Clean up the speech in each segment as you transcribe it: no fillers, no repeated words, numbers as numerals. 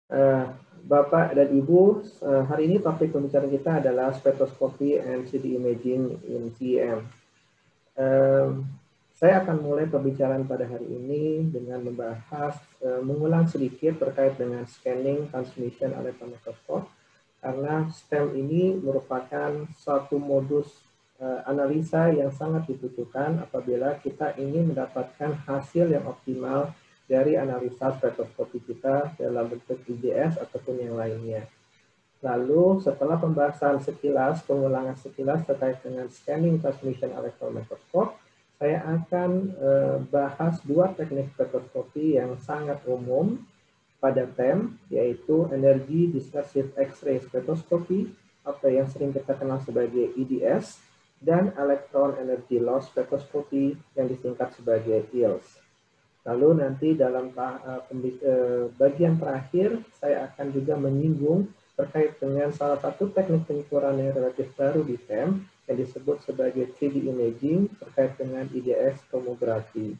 Eh, Bapak dan Ibu, hari ini topik pembicaraan kita adalah spektroskopi and 3D imaging in TEM. Saya akan mulai pembicaraan pada hari ini dengan membahas, mengulang sedikit terkait dengan scanning transmission electron microscope, karena STEM ini merupakan suatu modus analisa yang sangat dibutuhkan apabila kita ingin mendapatkan hasil yang optimal dari analisa spektroskopi kita dalam bentuk IDS ataupun yang lainnya. Lalu setelah pembahasan sekilas, pengulangan sekilas terkait dengan scanning transmission electron microscope, saya akan bahas dua teknik spektroskopi yang sangat umum pada TEM, yaitu energi dispersive X-ray spektroskopi atau yang sering kita kenal sebagai EDS, dan electron energy loss spektroskopi yang disingkat sebagai EELS. Lalu nanti dalam bagian terakhir, saya akan juga menyinggung terkait dengan salah satu teknik pengukuran yang relatif baru di TEM yang disebut sebagai 3D imaging terkait dengan IDS tomografi.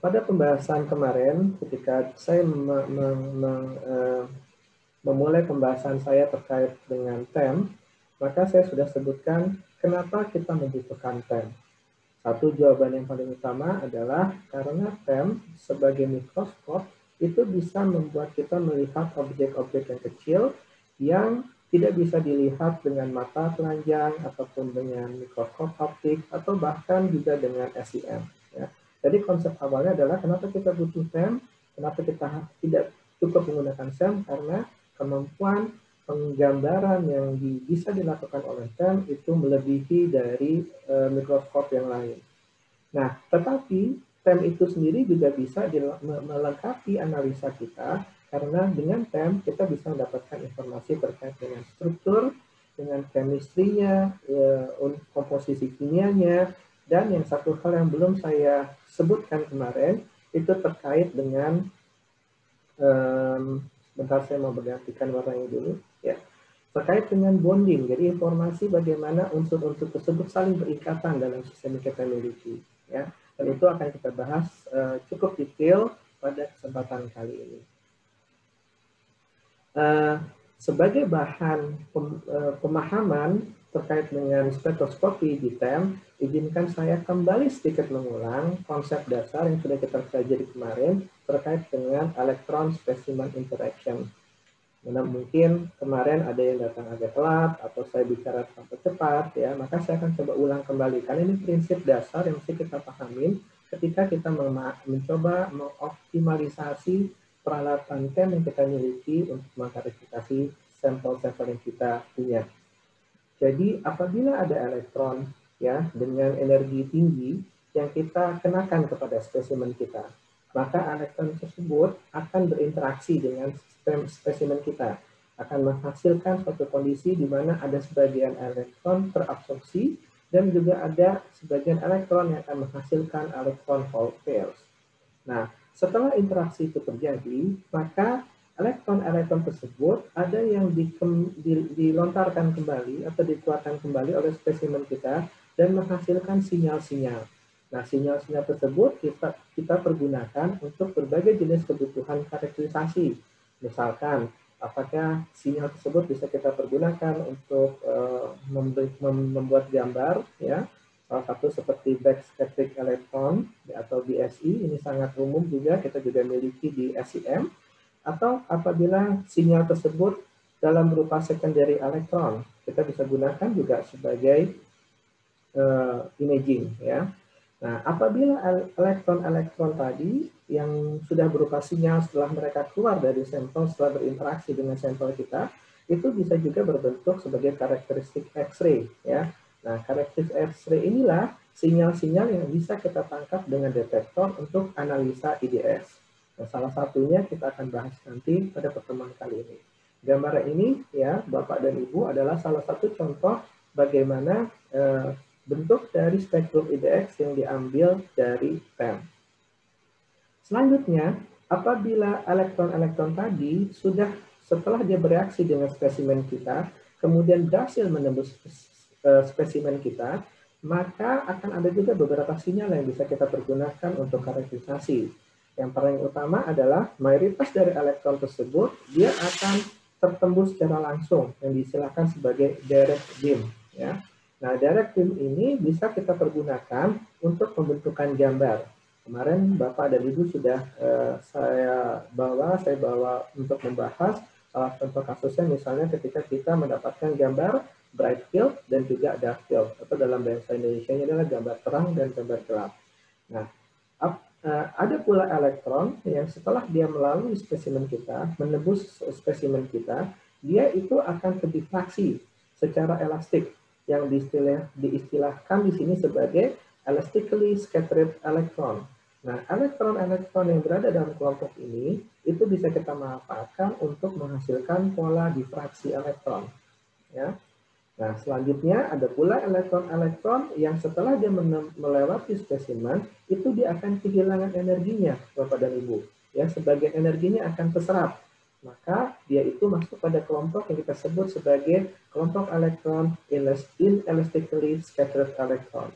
Pada pembahasan kemarin, ketika saya memulai pembahasan saya terkait dengan TEM, maka saya sudah sebutkan kenapa kita membutuhkan TEM. Satu jawaban yang paling utama adalah karena TEM sebagai mikroskop itu bisa membuat kita melihat objek-objek yang kecil yang tidak bisa dilihat dengan mata telanjang ataupun dengan mikroskop optik atau bahkan juga dengan SEM. Ya. Jadi konsep awalnya adalah kenapa kita butuh TEM, kenapa kita tidak cukup menggunakan SEM, karena kemampuan penggambaran yang bisa dilakukan oleh TEM itu melebihi dari mikroskop yang lain. Nah, tetapi TEM itu sendiri juga bisa melengkapi analisa kita, karena dengan TEM kita bisa mendapatkan informasi terkait dengan struktur, dengan chemistry-nya, komposisi kimianya, dan yang satu hal yang belum saya sebutkan kemarin, itu terkait dengan, bentar saya mau bergantikan warnanya dulu, ya, terkait dengan bonding, jadi informasi bagaimana unsur-unsur tersebut saling berikatan dalam sistem yang kita miliki. Ya, dan itu akan kita bahas cukup detail pada kesempatan kali ini. Sebagai bahan pemahaman terkait dengan spektroskopi di TEM, izinkan saya kembali sedikit mengulang konsep dasar yang sudah kita pelajari kemarin terkait dengan elektron specimen interaction. Karena mungkin kemarin ada yang datang agak telat atau saya bicara terlalu cepat, ya, maka saya akan coba ulang kembali. Karena ini prinsip dasar yang mesti kita pahamin ketika kita mencoba mengoptimalisasi peralatan TEM yang kita miliki untuk mengklarifikasi sampel-sampel yang kita punya. Jadi apabila ada elektron ya dengan energi tinggi yang kita kenakan kepada spesimen kita, maka elektron tersebut akan berinteraksi dengan spesimen kita, akan menghasilkan suatu kondisi di mana ada sebagian elektron terabsorpsi dan juga ada sebagian elektron yang akan menghasilkan elektron hole pairs. Nah, setelah interaksi itu terjadi, maka elektron-elektron tersebut ada yang dilontarkan kembali atau dikeluarkan kembali oleh spesimen kita dan menghasilkan sinyal-sinyal. Nah, sinyal-sinyal tersebut kita pergunakan untuk berbagai jenis kebutuhan karakterisasi. Misalkan, apakah sinyal tersebut bisa kita pergunakan untuk membuat gambar, ya. Salah satu seperti backscattering electron atau BSE, ini sangat umum juga, kita juga miliki di SEM. Atau apabila sinyal tersebut dalam berupa secondary elektron, kita bisa gunakan juga sebagai imaging, ya. Nah, apabila elektron-elektron tadi yang sudah berupa sinyal setelah mereka keluar dari sampel, setelah berinteraksi dengan sampel kita, itu bisa juga berbentuk sebagai karakteristik X-ray, ya. Nah, karakteristik X-ray inilah sinyal-sinyal yang bisa kita tangkap dengan detektor untuk analisa IDS. Nah, salah satunya kita akan bahas nanti pada pertemuan kali ini. Gambar ini, ya, Bapak dan Ibu, adalah salah satu contoh bagaimana bentuk dari spektrum IDX yang diambil dari TEM. Selanjutnya, apabila elektron-elektron tadi sudah setelah dia bereaksi dengan spesimen kita, kemudian berhasil menembus spesimen kita, maka akan ada juga beberapa sinyal yang bisa kita pergunakan untuk karakterisasi. Yang paling utama adalah mayoritas dari elektron tersebut dia akan tertembus secara langsung yang diistilahkan sebagai direct beam. Ya. Nah, direct beam ini bisa kita pergunakan untuk pembentukan gambar. Kemarin Bapak dan Ibu sudah saya bawa untuk membahas salah contoh kasusnya misalnya ketika kita mendapatkan gambar bright field dan juga dark field, atau dalam bahasa Indonesia ini adalah gambar terang dan gambar gelap. Nah, ada pula elektron yang setelah dia melalui spesimen kita, menembus spesimen kita, dia itu akan terdifraksi secara elastik yang diistilahkan di sini sebagai elastically scattered electron. Nah, elektron-elektron yang berada dalam kelompok ini itu bisa kita manfaatkan untuk menghasilkan pola difraksi elektron. Ya. Nah, selanjutnya ada pula elektron-elektron yang setelah dia melewati spesimen, itu dia akan kehilangan energinya, Bapak dan Ibu. Ya, sebagian energinya akan terserap. Maka dia itu masuk pada kelompok yang kita sebut sebagai kelompok elektron inelastically scattered electron.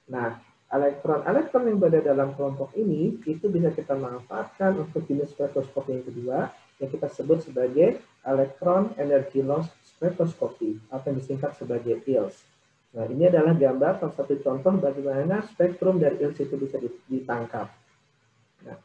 Nah, elektron-elektron yang berada dalam kelompok ini itu bisa kita manfaatkan untuk jenis spektroskopi yang kedua yang kita sebut sebagai elektron energy loss spektroskopi atau yang disingkat sebagai EELS. Nah, ini adalah gambar salah satu contoh bagaimana spektrum dari EELS itu bisa ditangkap. Nah,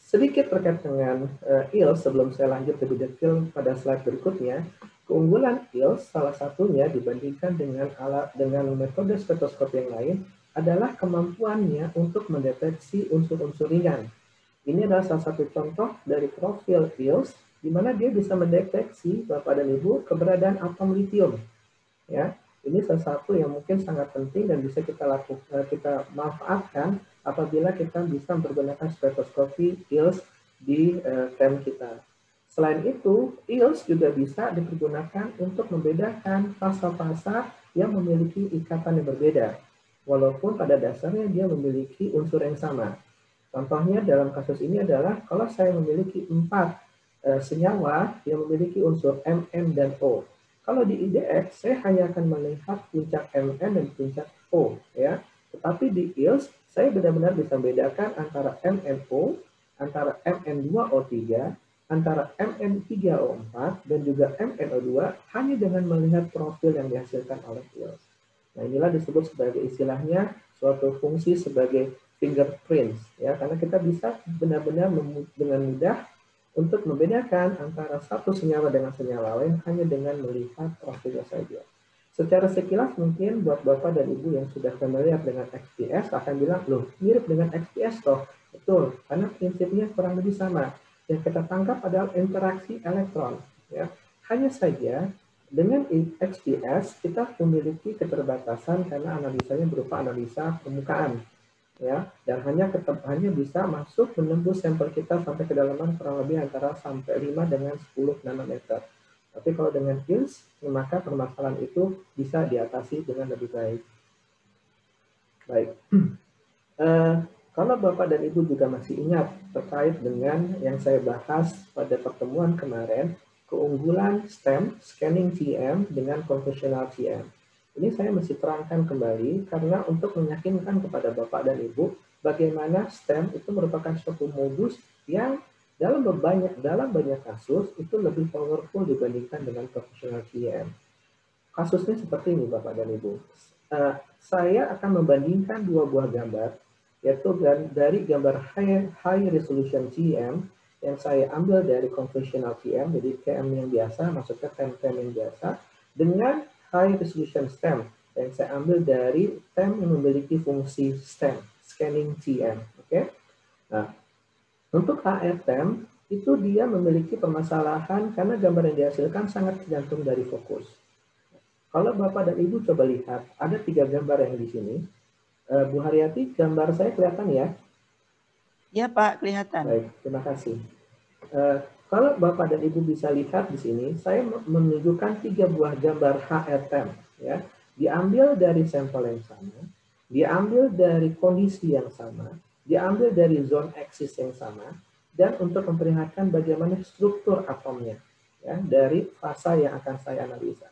sedikit terkait dengan EELS sebelum saya lanjut lebih detail pada slide berikutnya. Keunggulan EELS salah satunya dibandingkan dengan metode spektroskopi yang lain adalah kemampuannya untuk mendeteksi unsur-unsur ringan. Ini adalah salah satu contoh dari profil EELS di mana dia bisa mendeteksi Bapak dan Ibu keberadaan atom litium. Ya, ini salah satu yang mungkin sangat penting dan bisa kita manfaatkan apabila kita bisa menggunakan spektroskopi EELS di TEM kita. Selain itu, EELS juga bisa dipergunakan untuk membedakan fasa-fasa yang memiliki ikatan yang berbeda, walaupun pada dasarnya dia memiliki unsur yang sama. Contohnya dalam kasus ini adalah kalau saya memiliki 4 senyawa yang memiliki unsur Mn dan O. Kalau di IDX, saya hanya akan melihat puncak Mn dan puncak O. Ya. Tetapi di EELS, saya benar-benar bisa membedakan antara MnO, antara Mn2O3, antara Mn3O4, dan juga MnO2 hanya dengan melihat profil yang dihasilkan oleh EELS. Nah, inilah disebut sebagai istilahnya suatu fungsi sebagai fingerprints. Ya, karena kita bisa benar-benar dengan mudah untuk membedakan antara satu senyawa dengan senyawa lain hanya dengan melihat profilnya saja. Secara sekilas mungkin buat Bapak dan Ibu yang sudah familiar dengan XPS akan bilang, loh mirip dengan XPS toh. Betul, karena prinsipnya kurang lebih sama. Yang kita tangkap adalah interaksi elektron. Ya. Hanya saja dengan XPS kita memiliki keterbatasan karena analisanya berupa analisa permukaan. Ya, dan hanya bisa masuk menembus sampel kita sampai kedalaman kurang lebih antara sampai 5 dengan 10 nanometer. Tapi kalau dengan EELS, maka permasalahan itu bisa diatasi dengan lebih baik. Baik. Kalau Bapak dan Ibu juga masih ingat terkait dengan yang saya bahas pada pertemuan kemarin, keunggulan STEM, scanning TEM dengan conventional TEM. Ini saya mesti terangkan kembali karena untuk meyakinkan kepada Bapak dan Ibu bagaimana STEM itu merupakan suatu modus yang dalam banyak kasus itu lebih powerful dibandingkan dengan professional TEM. Kasusnya seperti ini Bapak dan Ibu. Saya akan membandingkan dua buah gambar, yaitu dari gambar high resolution TEM yang saya ambil dari conventional TEM, jadi TEM yang biasa, maksudnya TEM yang biasa, dengan high resolution STEM yang saya ambil dari TEM yang memiliki fungsi STEM, scanning TEM. Oke. Nah, untuk HR-TEM itu dia memiliki permasalahan karena gambar yang dihasilkan sangat tergantung dari fokus. Kalau Bapak dan Ibu coba lihat, ada 3 gambar yang di sini. Bu Haryati, gambar saya kelihatan ya? Ya Pak, kelihatan. Baik, terima kasih. Kalau Bapak dan Ibu bisa lihat di sini, saya menunjukkan 3 buah gambar HR-TEM. Ya. Diambil dari sampel yang sama, diambil dari kondisi yang sama, diambil dari zone axis yang sama, dan untuk memperlihatkan bagaimana struktur atomnya ya, dari fasa yang akan saya analisa.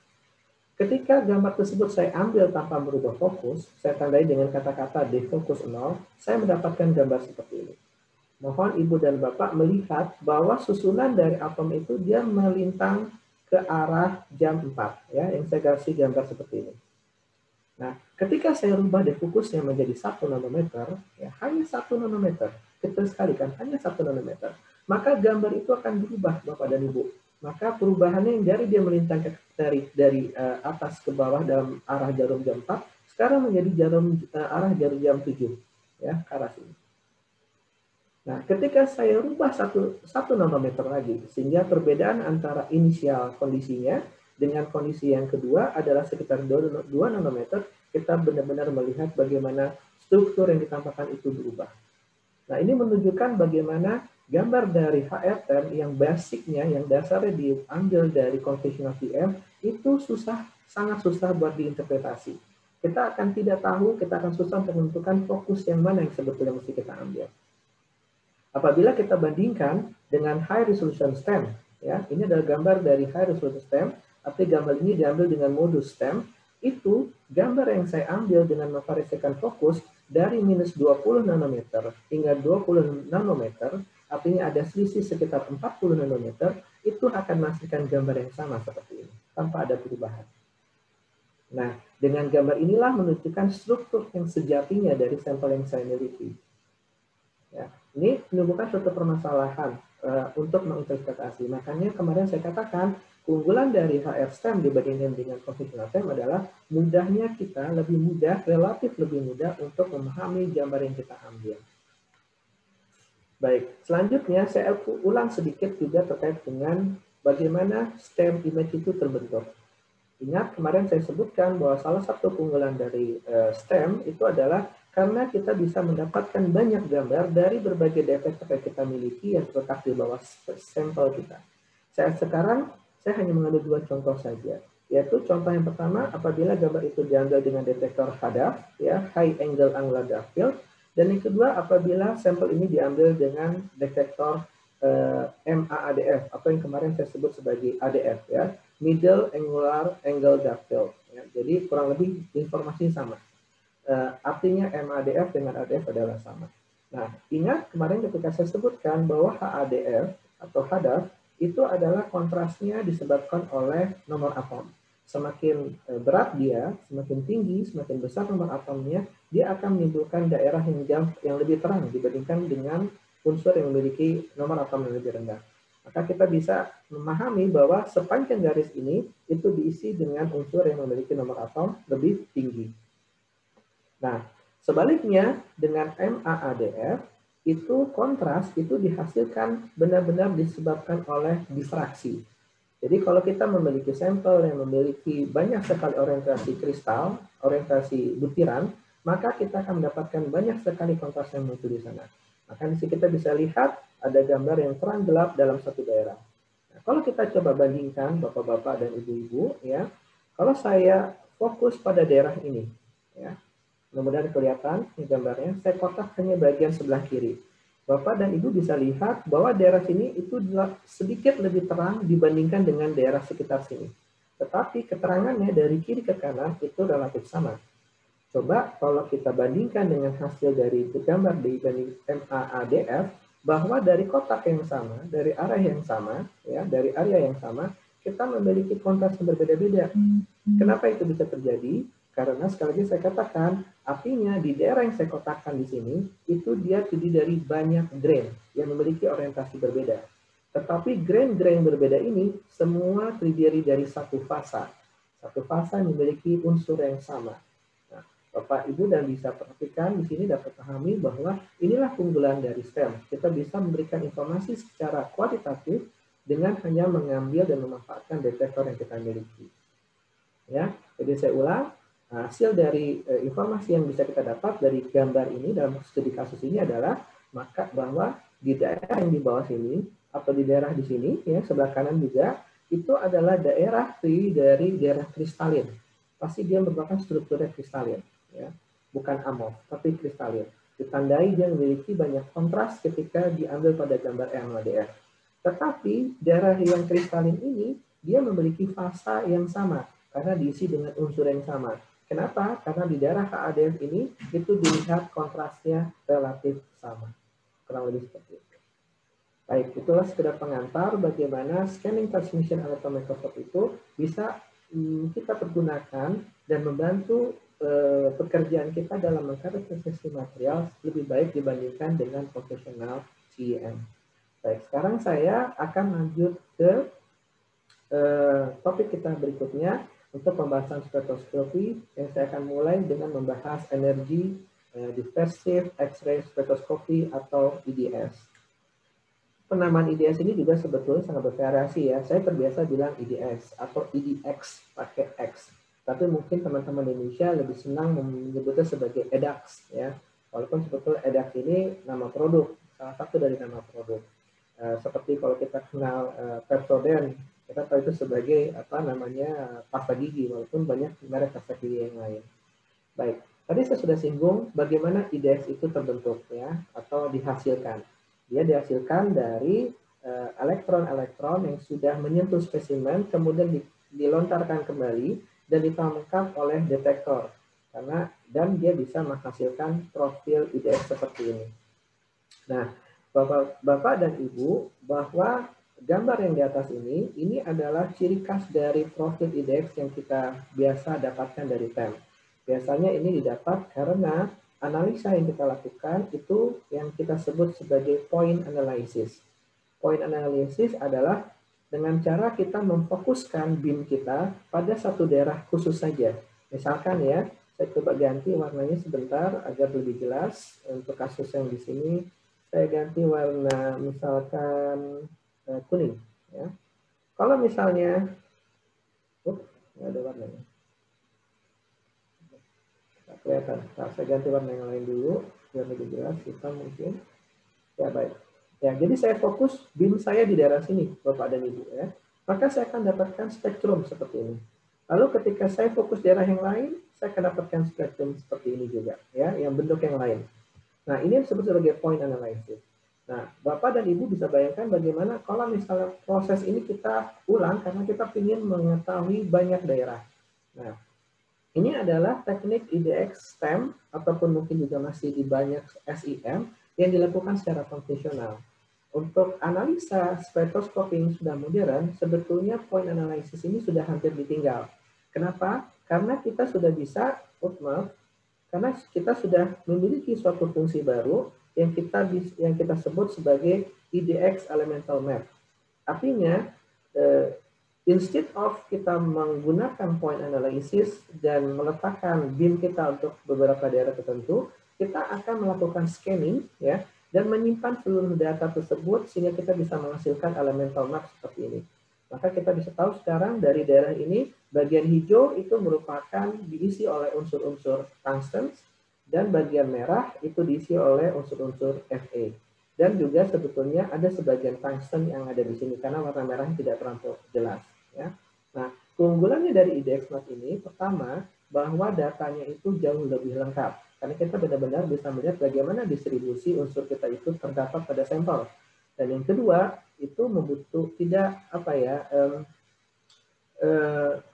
Ketika gambar tersebut saya ambil tanpa merubah fokus, saya tandai dengan kata-kata defocus 0, saya mendapatkan gambar seperti ini. Mohon Ibu dan Bapak melihat bahwa susunan dari atom itu dia melintang ke arah jam 4, ya, yang saya kasih gambar seperti ini. Nah, ketika saya rubah defokusnya menjadi 1 nanometer, ya, hanya 1 nanometer, kecil sekali kan, hanya 1 nanometer, maka gambar itu akan berubah, Bapak dan Ibu. Maka perubahannya yang dari dia melintang dari atas ke bawah dalam arah jarum jam 4, sekarang menjadi arah jarum jam 7, ya, ke arah sini. Nah, ketika saya rubah 1 nanometer lagi, sehingga perbedaan antara inisial kondisinya dengan kondisi yang kedua adalah sekitar 2 nanometer, kita benar-benar melihat bagaimana struktur yang ditampakkan itu berubah. Nah, ini menunjukkan bagaimana gambar dari HRTM yang basicnya, yang dasarnya diambil dari conventional TM, itu sangat susah buat diinterpretasi. Kita akan tidak tahu, kita akan susah untuk menentukan fokus yang mana yang sebetulnya mesti kita ambil. Apabila kita bandingkan dengan high resolution stem, ya, ini adalah gambar dari high resolution stem, tapi gambar ini diambil dengan modus stem, itu gambar yang saya ambil dengan memvariasikan fokus dari minus 20 nanometer hingga 20 nanometer, artinya ada selisih sekitar 40 nanometer, itu akan menghasilkan gambar yang sama seperti ini, tanpa ada perubahan. Nah, dengan gambar inilah menunjukkan struktur yang sejatinya dari sampel yang saya miliki. Ya, ini menunjukkan suatu permasalahan untuk menginterpretasi. Makanya kemarin saya katakan keunggulan dari HR STEM dibandingkan dengan conventional STEM adalah mudahnya kita lebih mudah, relatif lebih mudah untuk memahami gambar yang kita ambil. Baik, selanjutnya saya ulang sedikit juga terkait dengan bagaimana STEM image itu terbentuk. Ingat kemarin saya sebutkan bahwa salah satu keunggulan dari STEM itu adalah karena kita bisa mendapatkan banyak gambar dari berbagai detektor yang kita miliki yang terletak di bawah sampel kita. Sekarang saya hanya mengambil 2 contoh saja, yaitu contoh yang pertama apabila gambar itu diambil dengan detektor HADAF, ya, High Angle Angular Depth Field, dan yang kedua apabila sampel ini diambil dengan detektor MAADF atau yang kemarin saya sebut sebagai ADF, ya, Middle Angular Angle Depth Field. Ya. Jadi kurang lebih informasinya sama. Artinya MADF dengan ADF adalah sama. Nah, ingat kemarin ketika saya sebutkan bahwa HADF atau HADAF itu adalah kontrasnya disebabkan oleh nomor atom. Semakin berat dia, semakin tinggi, semakin besar nomor atomnya, dia akan menimbulkan daerah yang lebih terang dibandingkan dengan unsur yang memiliki nomor atom yang lebih rendah. Maka kita bisa memahami bahwa sepanjang garis ini itu diisi dengan unsur yang memiliki nomor atom lebih tinggi. Nah, sebaliknya dengan MAADF, itu kontras itu dihasilkan benar-benar disebabkan oleh difraksi. Jadi kalau kita memiliki sampel yang memiliki banyak sekali orientasi kristal, orientasi butiran, maka kita akan mendapatkan banyak sekali kontras yang muncul di sana. Maka di sini kita bisa lihat ada gambar yang terang gelap dalam satu daerah. Nah, kalau kita coba bandingkan Bapak-bapak dan Ibu-ibu, ya, kalau saya fokus pada daerah ini, ya, mudah-mudahan kelihatan ini gambarnya, saya kotak hanya bagian sebelah kiri. Bapak dan Ibu bisa lihat bahwa daerah sini itu sedikit lebih terang dibandingkan dengan daerah sekitar sini. Tetapi keterangannya dari kiri ke kanan itu relatif sama. Coba kalau kita bandingkan dengan hasil dari gambar dibanding MAADF, bahwa dari kotak yang sama, dari arah yang sama, ya, dari area yang sama, kita memiliki kontras yang berbeda-beda. Kenapa itu bisa terjadi? Karena sekali lagi saya katakan, artinya di daerah yang saya kotakkan di sini, itu dia terdiri dari banyak grain yang memiliki orientasi berbeda. Tetapi grain-grain berbeda ini semua terdiri dari satu fasa. Satu fasa yang memiliki unsur yang sama. Nah, Bapak Ibu dan bisa perhatikan di sini dapat pahami bahwa inilah keunggulan dari STEM. Kita bisa memberikan informasi secara kualitatif dengan hanya mengambil dan memanfaatkan detektor yang kita miliki. Ya, jadi saya ulang. Hasil dari informasi yang bisa kita dapat dari gambar ini dalam studi kasus ini adalah maka bahwa di daerah yang di bawah sini atau di daerah di sini, ya, sebelah kanan juga itu adalah daerah dari daerah kristalin. Pasti dia merupakan strukturnya kristalin, ya, bukan amorf tapi kristalin. Ditandai dia memiliki banyak kontras ketika diambil pada gambar MADF. Tetapi daerah yang kristalin ini dia memiliki fasa yang sama karena diisi dengan unsur yang sama. Kenapa? Karena di daerah HADF ini itu dilihat kontrasnya relatif sama. kurang lebih seperti itu. Baik, itulah sekedar pengantar bagaimana scanning transmission electromicroscope itu bisa kita pergunakan dan membantu pekerjaan kita dalam mengkarakterisasi material lebih baik dibandingkan dengan profesional CEM. Baik, sekarang saya akan lanjut ke topik kita berikutnya untuk pembahasan spektroskopi, yang saya akan mulai dengan membahas energi differential X-ray spektroskopi atau IDS. Penamaan IDS ini juga sebetulnya sangat bervariasi ya. Saya terbiasa bilang IDS atau IDX pakai X. Tapi mungkin teman-teman di Indonesia lebih senang menyebutnya sebagai EDAX ya. Walaupun sebetulnya EDAX ini nama produk, salah satu dari nama produk. Seperti kalau kita kenal Pepsodent, kita tahu itu sebagai pasta gigi, walaupun banyak merek pasta gigi yang lain. Baik, tadi saya sudah singgung bagaimana IDX itu terbentuk ya atau dihasilkan. Dia dihasilkan dari elektron-elektron yang sudah menyentuh spesimen, kemudian dilontarkan kembali dan ditangkap oleh detektor, dan dia bisa menghasilkan profil IDX seperti ini. Nah, Bapak dan Ibu, bahwa gambar yang di atas ini adalah ciri khas dari profil IDX yang kita biasa dapatkan dari TEM. Biasanya ini didapat karena analisa yang kita lakukan itu yang kita sebut sebagai point analysis. Point analysis adalah dengan cara kita memfokuskan beam kita pada satu daerah khusus saja. Misalkan ya, saya coba ganti warnanya sebentar agar lebih jelas. Untuk kasus yang di sini, saya ganti warna misalkan kuning. Ya. Kalau misalnya, nggak ada warnanya. Kelihatan. Nah, saya ganti warna yang lain dulu biar lebih jelas, hitam mungkin. Ya baik. Ya, jadi saya fokus beam saya di daerah sini, Bapak dan Ibu ya. Maka saya akan dapatkan spektrum seperti ini. Lalu ketika saya fokus daerah yang lain, saya akan dapatkan spektrum seperti ini juga ya, yang bentuk yang lain. Nah, ini disebut sebagai point analysis. Nah, Bapak dan Ibu bisa bayangkan bagaimana kalau misalnya proses ini kita ulang karena kita ingin mengetahui banyak daerah. Nah, ini adalah teknik IDX STEM ataupun mungkin juga masih di banyak SIM yang dilakukan secara konvensional. Untuk analisa spektroskopi yang sudah modern, sebetulnya point analysis ini sudah hampir ditinggal. Kenapa? Karena kita sudah bisa, karena kita sudah memiliki suatu fungsi baru yang kita sebut sebagai IDX elemental map. Artinya, instead of kita menggunakan point analysis dan meletakkan beam kita untuk beberapa daerah tertentu, kita akan melakukan scanning ya dan menyimpan seluruh data tersebut sehingga kita bisa menghasilkan elemental map seperti ini. Maka kita bisa tahu sekarang dari daerah ini bagian hijau itu merupakan diisi oleh unsur-unsur tungsten dan bagian merah itu diisi oleh unsur-unsur Fa. Dan juga sebetulnya ada sebagian tungsten yang ada di sini karena warna merahnya tidak terlalu jelas. Ya. Nah, keunggulannya dari IDX Map ini, pertama, bahwa datanya itu jauh lebih lengkap. Karena kita benar-benar bisa melihat bagaimana distribusi unsur kita itu terdapat pada sampel. Dan yang kedua, itu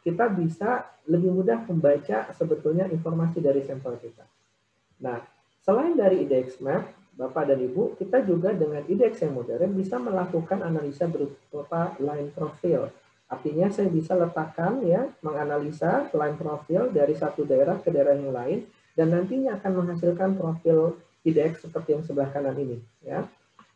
kita bisa lebih mudah membaca sebetulnya informasi dari sampel kita. Nah, selain dari IDX Map, Bapak dan Ibu, kita juga dengan IDX yang modern bisa melakukan analisa berupa line profile. Artinya saya bisa letakkan ya, menganalisa line profile dari satu daerah ke daerah yang lain dan nantinya akan menghasilkan profil IDX seperti yang sebelah kanan ini ya.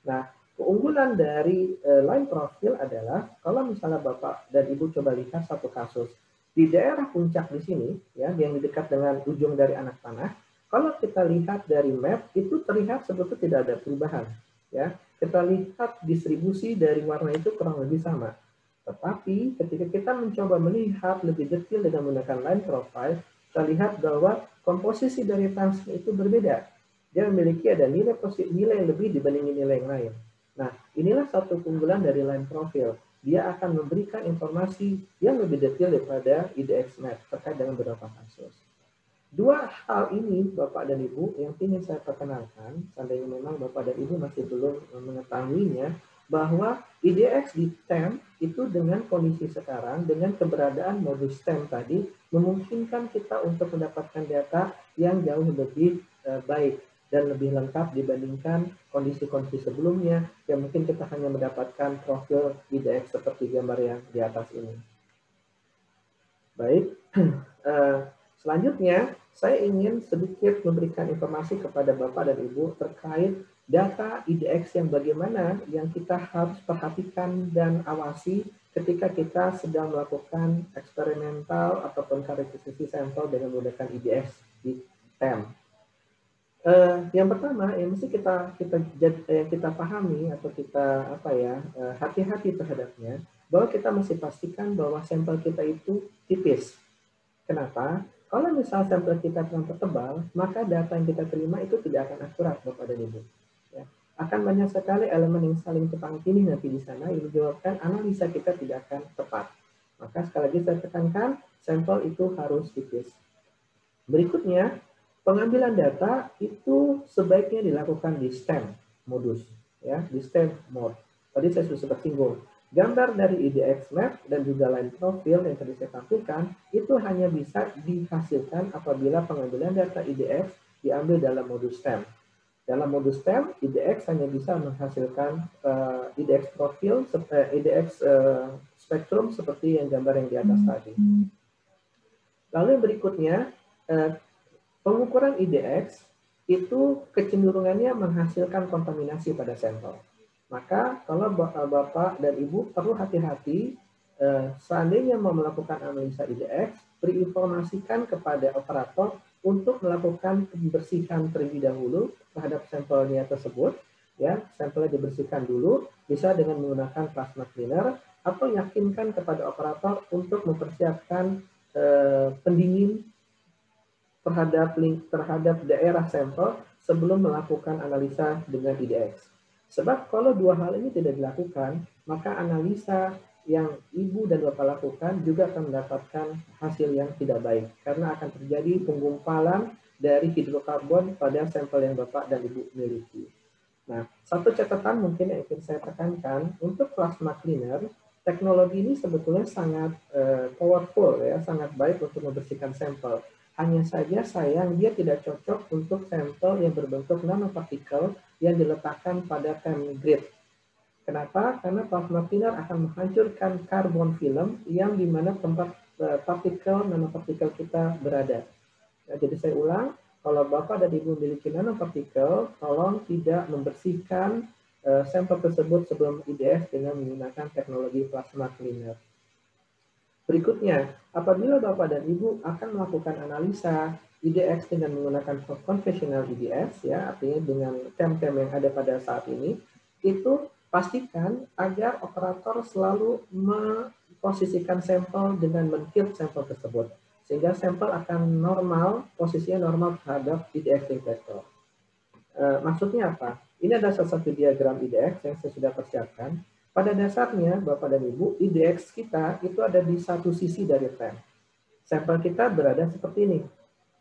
Nah, keunggulan dari line profile adalah kalau misalnya Bapak dan Ibu coba lihat satu kasus di daerah puncak di sini ya, yang dekat dengan ujung dari anak panah. Kalau kita lihat dari map, itu terlihat sebetulnya tidak ada perubahan. Ya, kita lihat distribusi dari warna itu kurang lebih sama. Tetapi ketika kita mencoba melihat lebih detail dengan menggunakan line profile, kita lihat bahwa komposisi dari tungsten itu berbeda. Dia memiliki ada nilai lebih dibanding nilai yang lain. Nah, inilah satu keunggulan dari line profile. Dia akan memberikan informasi yang lebih detail daripada IDX Map terkait dengan beberapa kasus. Dua hal ini, Bapak dan Ibu, yang ingin saya perkenalkan, seandainya memang Bapak dan Ibu masih belum mengetahuinya, bahwa IDX di TEM itu dengan kondisi sekarang, dengan keberadaan modus TEM tadi, memungkinkan kita untuk mendapatkan data yang jauh lebih baik. dan lebih lengkap dibandingkan kondisi-kondisi sebelumnya yang mungkin kita hanya mendapatkan profil IDX seperti gambar yang di atas ini. Baik, selanjutnya saya ingin sedikit memberikan informasi kepada Bapak dan Ibu terkait data IDX yang bagaimana yang kita harus perhatikan dan awasi ketika kita sedang melakukan eksperimental ataupun karakterisasi sampel dengan menggunakan IDX di TEM. Yang pertama yang mesti kita pahami atau kita hati-hati terhadapnya, bahwa kita mesti pastikan bahwa sampel kita itu tipis. Kenapa? Kalau misal sampel kita terlalu tebal, maka data yang kita terima itu tidak akan akurat, Bapak dan Ibu. Ya. Akan banyak sekali elemen yang saling tumpang tindih nanti di sana yang menyebabkan analisa kita tidak akan tepat. Maka sekali lagi saya tekankan, sampel itu harus tipis. Berikutnya, pengambilan data itu sebaiknya dilakukan di STEM modus, ya, di STEM mode. Tadi saya sudah singgung. Gambar dari IDX map dan juga line profil yang tadi saya tampilkan itu hanya bisa dihasilkan apabila pengambilan data IDX diambil dalam modus STEM. Dalam modus STEM, IDX hanya bisa menghasilkan IDX profil, IDX spektrum seperti yang gambar yang di atas tadi. Lalu yang berikutnya, pengukuran IDX itu kecenderungannya menghasilkan kontaminasi pada sampel. Maka kalau Bapak dan Ibu perlu hati-hati seandainya mau melakukan analisa IDX, berinformasikan kepada operator untuk melakukan pembersihan terlebih dahulu terhadap sampelnya tersebut. Ya, sampelnya dibersihkan dulu, bisa dengan menggunakan plasma cleaner, atau yakinkan kepada operator untuk mempersiapkan pendingin terhadap daerah sampel sebelum melakukan analisa dengan IDX. Sebab kalau dua hal ini tidak dilakukan, maka analisa yang Ibu dan Bapak lakukan juga akan mendapatkan hasil yang tidak baik. Karena akan terjadi penggumpalan dari hidrokarbon pada sampel yang Bapak dan Ibu miliki. Nah, satu catatan mungkin yang ingin saya tekankan, untuk plasma cleaner, teknologi ini sebetulnya sangat powerful, ya, sangat baik untuk membersihkan sampel. Hanya saja sayang dia tidak cocok untuk sampel yang berbentuk nanopartikel yang diletakkan pada TEM grid. Kenapa? Karena plasma cleaner akan menghancurkan karbon film yang dimana tempat nanopartikel kita berada. Nah, jadi saya ulang, kalau Bapak dan Ibu memiliki nanopartikel, tolong tidak membersihkan sampel tersebut sebelum IDX dengan menggunakan teknologi plasma cleaner. Berikutnya, apabila Bapak dan Ibu akan melakukan analisa IDX dengan menggunakan konvensional IDX, ya, artinya dengan TEM-TEM yang ada pada saat ini, itu pastikan agar operator selalu memposisikan sampel dengan men-tilt sampel tersebut, sehingga sampel akan normal, posisinya normal terhadap IDX detector. Maksudnya apa? Ini ada salah satu diagram IDX yang saya sudah persiapkan. Pada dasarnya, Bapak dan Ibu, IDX kita itu ada di satu sisi dari TEM. Sampel kita berada seperti ini,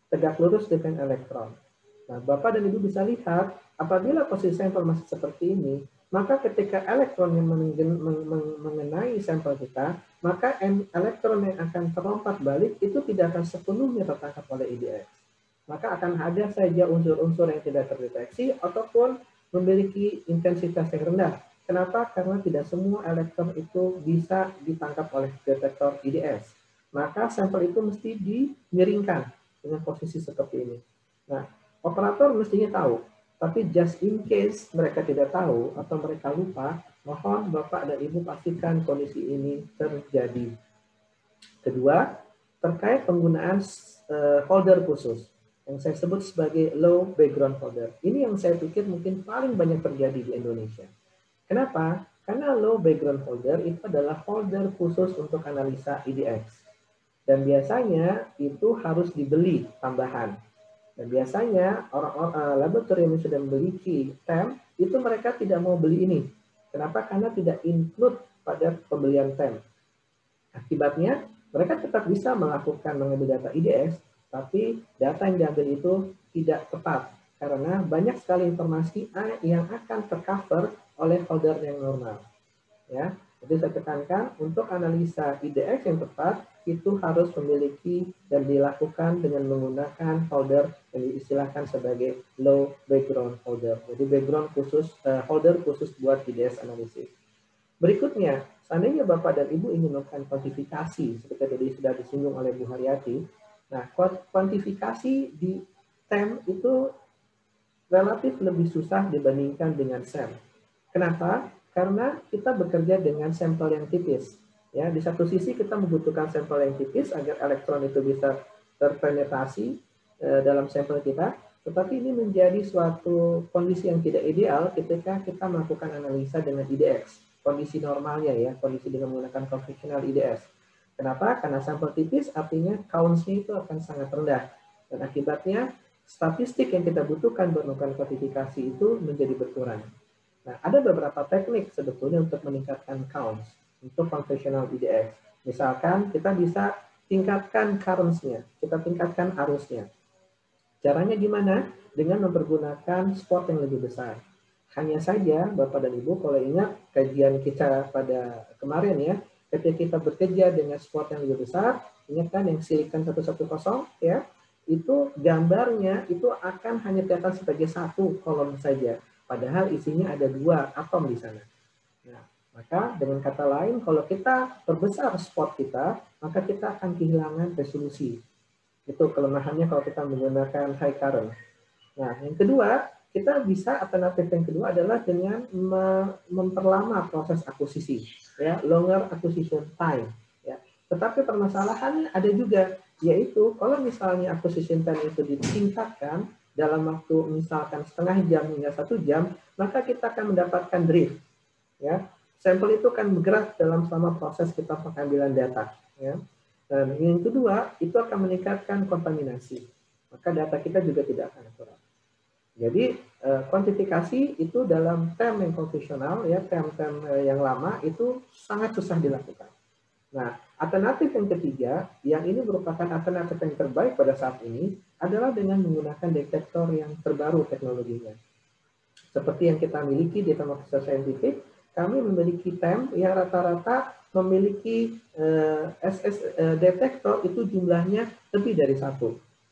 tegak lurus dengan elektron. Nah, Bapak dan Ibu bisa lihat, apabila posisi sampel masih seperti ini, maka ketika elektron yang mengenai sampel kita, maka elektron yang akan terlompat balik itu tidak akan sepenuhnya tertangkap oleh IDX. Maka akan ada saja unsur-unsur yang tidak terdeteksi ataupun memiliki intensitas yang rendah. Kenapa? Karena tidak semua elektron itu bisa ditangkap oleh detektor IDX. Maka sampel itu mesti dimiringkan dengan posisi seperti ini. Nah, operator mestinya tahu. Tapi just in case mereka tidak tahu atau mereka lupa, mohon Bapak dan Ibu pastikan kondisi ini terjadi. Kedua, terkait penggunaan holder khusus yang saya sebut sebagai low background holder. Ini yang saya pikir mungkin paling banyak terjadi di Indonesia. Kenapa? Karena low background holder itu adalah holder khusus untuk analisa IDX. Dan biasanya itu harus dibeli tambahan. Dan biasanya orang-orang laboratorium yang sudah memiliki TEM, itu mereka tidak mau beli ini. Kenapa? Karena tidak include pada pembelian TEM. Akibatnya, mereka tetap bisa mengambil data IDX, tapi data yang diambil itu tidak tepat. Karena banyak sekali informasi yang akan tercover oleh holder yang normal. Ya, jadi saya tekankan untuk analisa IDX yang tepat, itu harus memiliki dan dilakukan dengan menggunakan folder yang diistilahkan sebagai low background folder. Jadi background khusus, folder khusus buat IDS analisis. Berikutnya, seandainya Bapak dan Ibu ingin melakukan kuantifikasi, seperti tadi sudah disinggung oleh Bu Haryati, nah kuantifikasi di TEM itu relatif lebih susah dibandingkan dengan SEM. Kenapa? Karena kita bekerja dengan sampel yang tipis. Ya, di satu sisi kita membutuhkan sampel yang tipis agar elektron itu bisa terpenetrasi dalam sampel kita, tetapi ini menjadi suatu kondisi yang tidak ideal ketika kita melakukan analisa dengan IDX. Kondisi normalnya ya, kondisi dengan menggunakan konvensional IDS. Kenapa? Karena sampel tipis artinya counts-nya itu akan sangat rendah. Dan akibatnya statistik yang kita butuhkan untuk melakukan kuantifikasi itu menjadi berkurang. Nah, ada beberapa teknik sebetulnya untuk meningkatkan counts untuk konvensional IDX. Misalkan kita bisa tingkatkan currents-nya, kita tingkatkan arusnya. Caranya gimana? Dengan mempergunakan spot yang lebih besar. Hanya saja, Bapak dan Ibu, kalau ingat kajian kita pada kemarin ya, ketika kita bekerja dengan spot yang lebih besar, ingat kan yang silicon 110 ya, itu gambarnya itu akan hanya kelihatan sebagai satu kolom saja. Padahal isinya ada 2 atom di sana. Nah, maka dengan kata lain, kalau kita perbesar spot kita, maka kita akan kehilangan resolusi. Itu kelemahannya kalau kita menggunakan high current. Nah, yang kedua, kita bisa alternatif yang kedua adalah dengan memperlama proses akuisisi, ya, longer acquisition time. Ya. Tetapi permasalahannya ada juga, yaitu kalau misalnya acquisition time itu ditingkatkan dalam waktu misalkan setengah jam hingga 1 jam, maka kita akan mendapatkan drift. Ya. Sampel itu akan bergerak dalam selama proses kita pengambilan data. Ya. Dan yang kedua, itu akan meningkatkan kontaminasi. Maka data kita juga tidak akan akurat. Jadi kuantifikasi itu dalam TEM yang konvensional, ya TEM-TEM yang lama itu sangat susah dilakukan. Nah, alternatif yang ketiga, yang ini merupakan alternatif yang terbaik pada saat ini, adalah dengan menggunakan detektor yang terbaru teknologinya. Seperti yang kita miliki di TEM Officer Scientific, kami memiliki TEM yang rata-rata memiliki SS detektor itu jumlahnya lebih dari 1.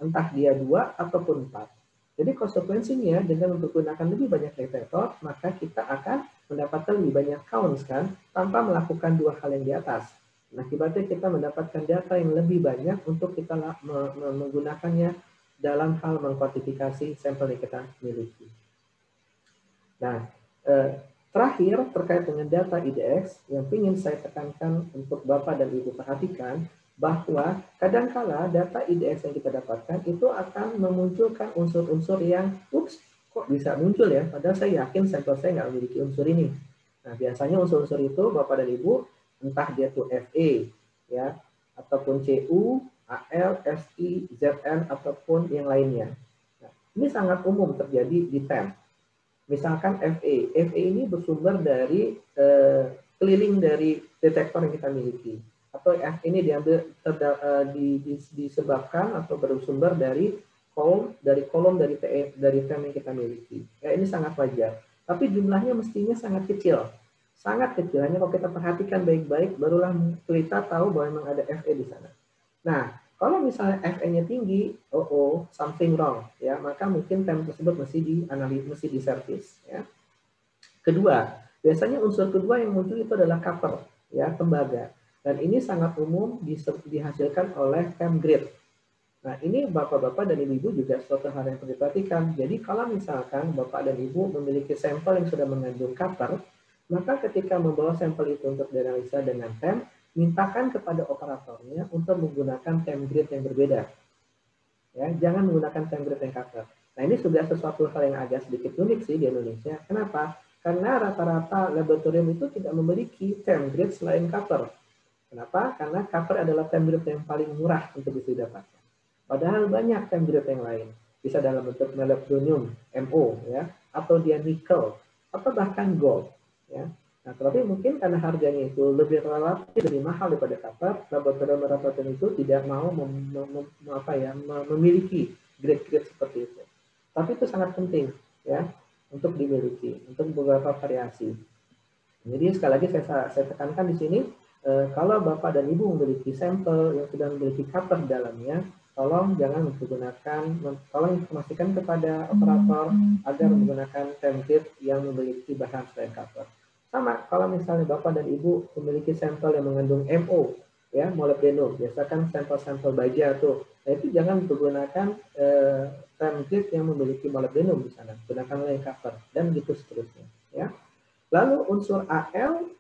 Entah dia 2 ataupun 4. Jadi konsekuensinya dengan menggunakan lebih banyak detektor, maka kita akan mendapatkan lebih banyak counts kan, tanpa melakukan 2 hal yang di atas. Nah, akibatnya kita mendapatkan data yang lebih banyak untuk kita menggunakannya dalam hal mengkuantifikasi sampel yang kita miliki. Nah, terakhir terkait dengan data IDX yang ingin saya tekankan untuk Bapak dan Ibu perhatikan, bahwa kadangkala data IDX yang kita dapatkan itu akan memunculkan unsur-unsur yang, kok bisa muncul ya, padahal saya yakin sampel saya nggak memiliki unsur ini. Nah, biasanya unsur-unsur itu Bapak dan Ibu, entah dia tuh Fe, ya, ataupun Cu, Al, Si, Zn, ataupun yang lainnya. Nah, ini sangat umum terjadi di TEM. Misalkan Fe ini bersumber dari keliling dari detektor yang kita miliki. Atau F ini diambil disebabkan atau bersumber dari kolom dari TEM yang kita miliki. Ya, ini sangat wajar. Tapi jumlahnya mestinya sangat kecil. Sangat kecil. Hanya kalau kita perhatikan baik-baik, barulah kita tahu bahwa memang ada Fe di sana. Nah, kalau misalnya Fe-nya tinggi, something wrong, ya, maka mungkin TEM tersebut mesti diservis. Ya. Kedua, biasanya unsur kedua yang muncul itu adalah cover, ya, tembaga. Dan ini sangat umum dihasilkan oleh TEM grid. Nah, ini Bapak-Bapak dan Ibu-Ibu juga suatu hal yang perlu diperhatikan. Jadi, kalau misalkan Bapak dan Ibu memiliki sampel yang sudah mengandung cover, maka ketika membawa sampel itu untuk dianalisa dengan TEM, mintakan kepada operatornya untuk menggunakan TEM grid yang berbeda. Ya, jangan menggunakan TEM grid yang cover. Nah, ini sudah sesuatu hal yang agak sedikit unik sih di Indonesia. Kenapa? Karena rata-rata laboratorium itu tidak memiliki TEM grid selain cover. Kenapa? Karena cover adalah TEM grid yang paling murah untuk bisa didapatkan. Padahal banyak TEM grid yang lain. Bisa dalam bentuk molybdenum, MO, ya, atau dia nickel, atau bahkan gold. Ya. Nah, tapi mungkin karena harganya itu lebih relatif lebih mahal daripada cover, laboratorium itu tidak mau memiliki grade-grade seperti itu. Tapi itu sangat penting ya untuk dimiliki, untuk beberapa variasi. Jadi sekali lagi saya tekankan di sini kalau Bapak dan Ibu memiliki sampel yang sudah memiliki copper di dalamnya, tolong jangan menggunakan, tolong informasikan kepada operator agar menggunakan template yang memiliki bahan selain copper. Sama, kalau misalnya Bapak dan Ibu memiliki sampel yang mengandung MO, ya, molybdenum, biasakan sampel-sampel baja tuh, nah itu jangan menggunakan template yang memiliki molybdenum di sana, gunakan yang copper, dan gitu seterusnya. Ya. Lalu unsur Al,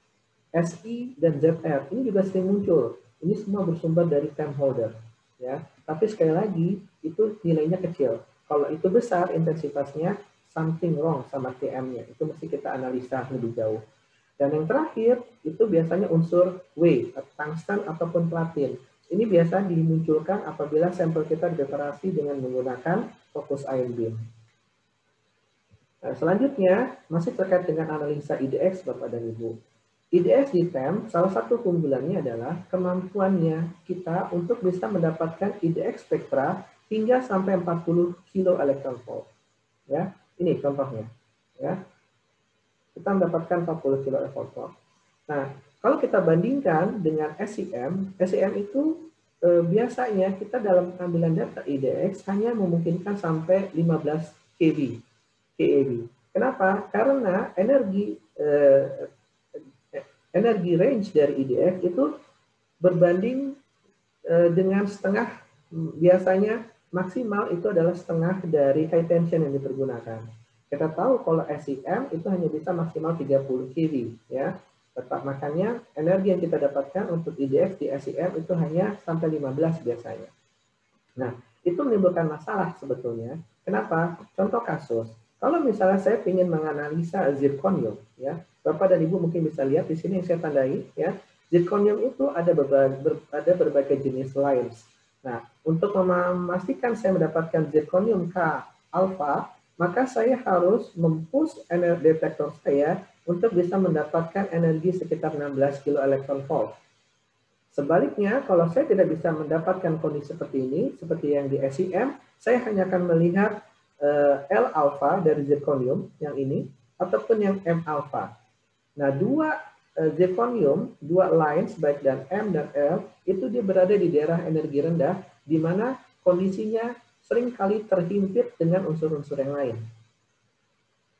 Si, dan Zr ini juga sering muncul. Ini semua bersumber dari temp holder. Ya. Tapi sekali lagi, itu nilainya kecil. Kalau itu besar intensitasnya, something wrong sama TM-nya. Itu mesti kita analisa lebih jauh. Dan yang terakhir, itu biasanya unsur W, tungsten ataupun platin. Ini biasa dimunculkan apabila sampel kita dioperasi dengan menggunakan focus ion beam. Nah, selanjutnya, masih terkait dengan analisa IDX, Bapak dan Ibu. IDX di TEM, salah satu keunggulannya adalah kemampuannya kita untuk bisa mendapatkan IDX spektra hingga sampai 40 kilo electron volt. Ya, ini contohnya. Ya, kita mendapatkan 40 kilo electron volt. Nah, kalau kita bandingkan dengan SEM, SEM itu biasanya kita dalam pengambilan data IDX hanya memungkinkan sampai 15 kV. Kenapa? Karena energi range dari IDX itu berbanding dengan setengah, biasanya maksimal itu adalah setengah dari high tension yang dipergunakan. Kita tahu kalau SEM itu hanya bisa maksimal 30 kV, ya. Tetap makanya energi yang kita dapatkan untuk IDX di SEM itu hanya sampai 15 biasanya. Nah, itu menimbulkan masalah sebetulnya. Kenapa? Contoh kasus. Kalau misalnya saya ingin menganalisa zirconium, ya, Bapak dan Ibu mungkin bisa lihat di sini yang saya tandai, ya, zirconium itu ada berbagai jenis lines. Nah, untuk memastikan saya mendapatkan zirconium K alpha, maka saya harus mempush energi detektor saya untuk bisa mendapatkan energi sekitar 16 kilo electron volt. Sebaliknya, kalau saya tidak bisa mendapatkan kondisi seperti ini, seperti yang di SEM, saya hanya akan melihat L alpha dari zirconium yang ini, ataupun yang M alpha. Nah, dua zirconium, dua lines baik dan M dan L, itu dia berada di daerah energi rendah, di mana kondisinya seringkali terhimpit dengan unsur-unsur yang lain.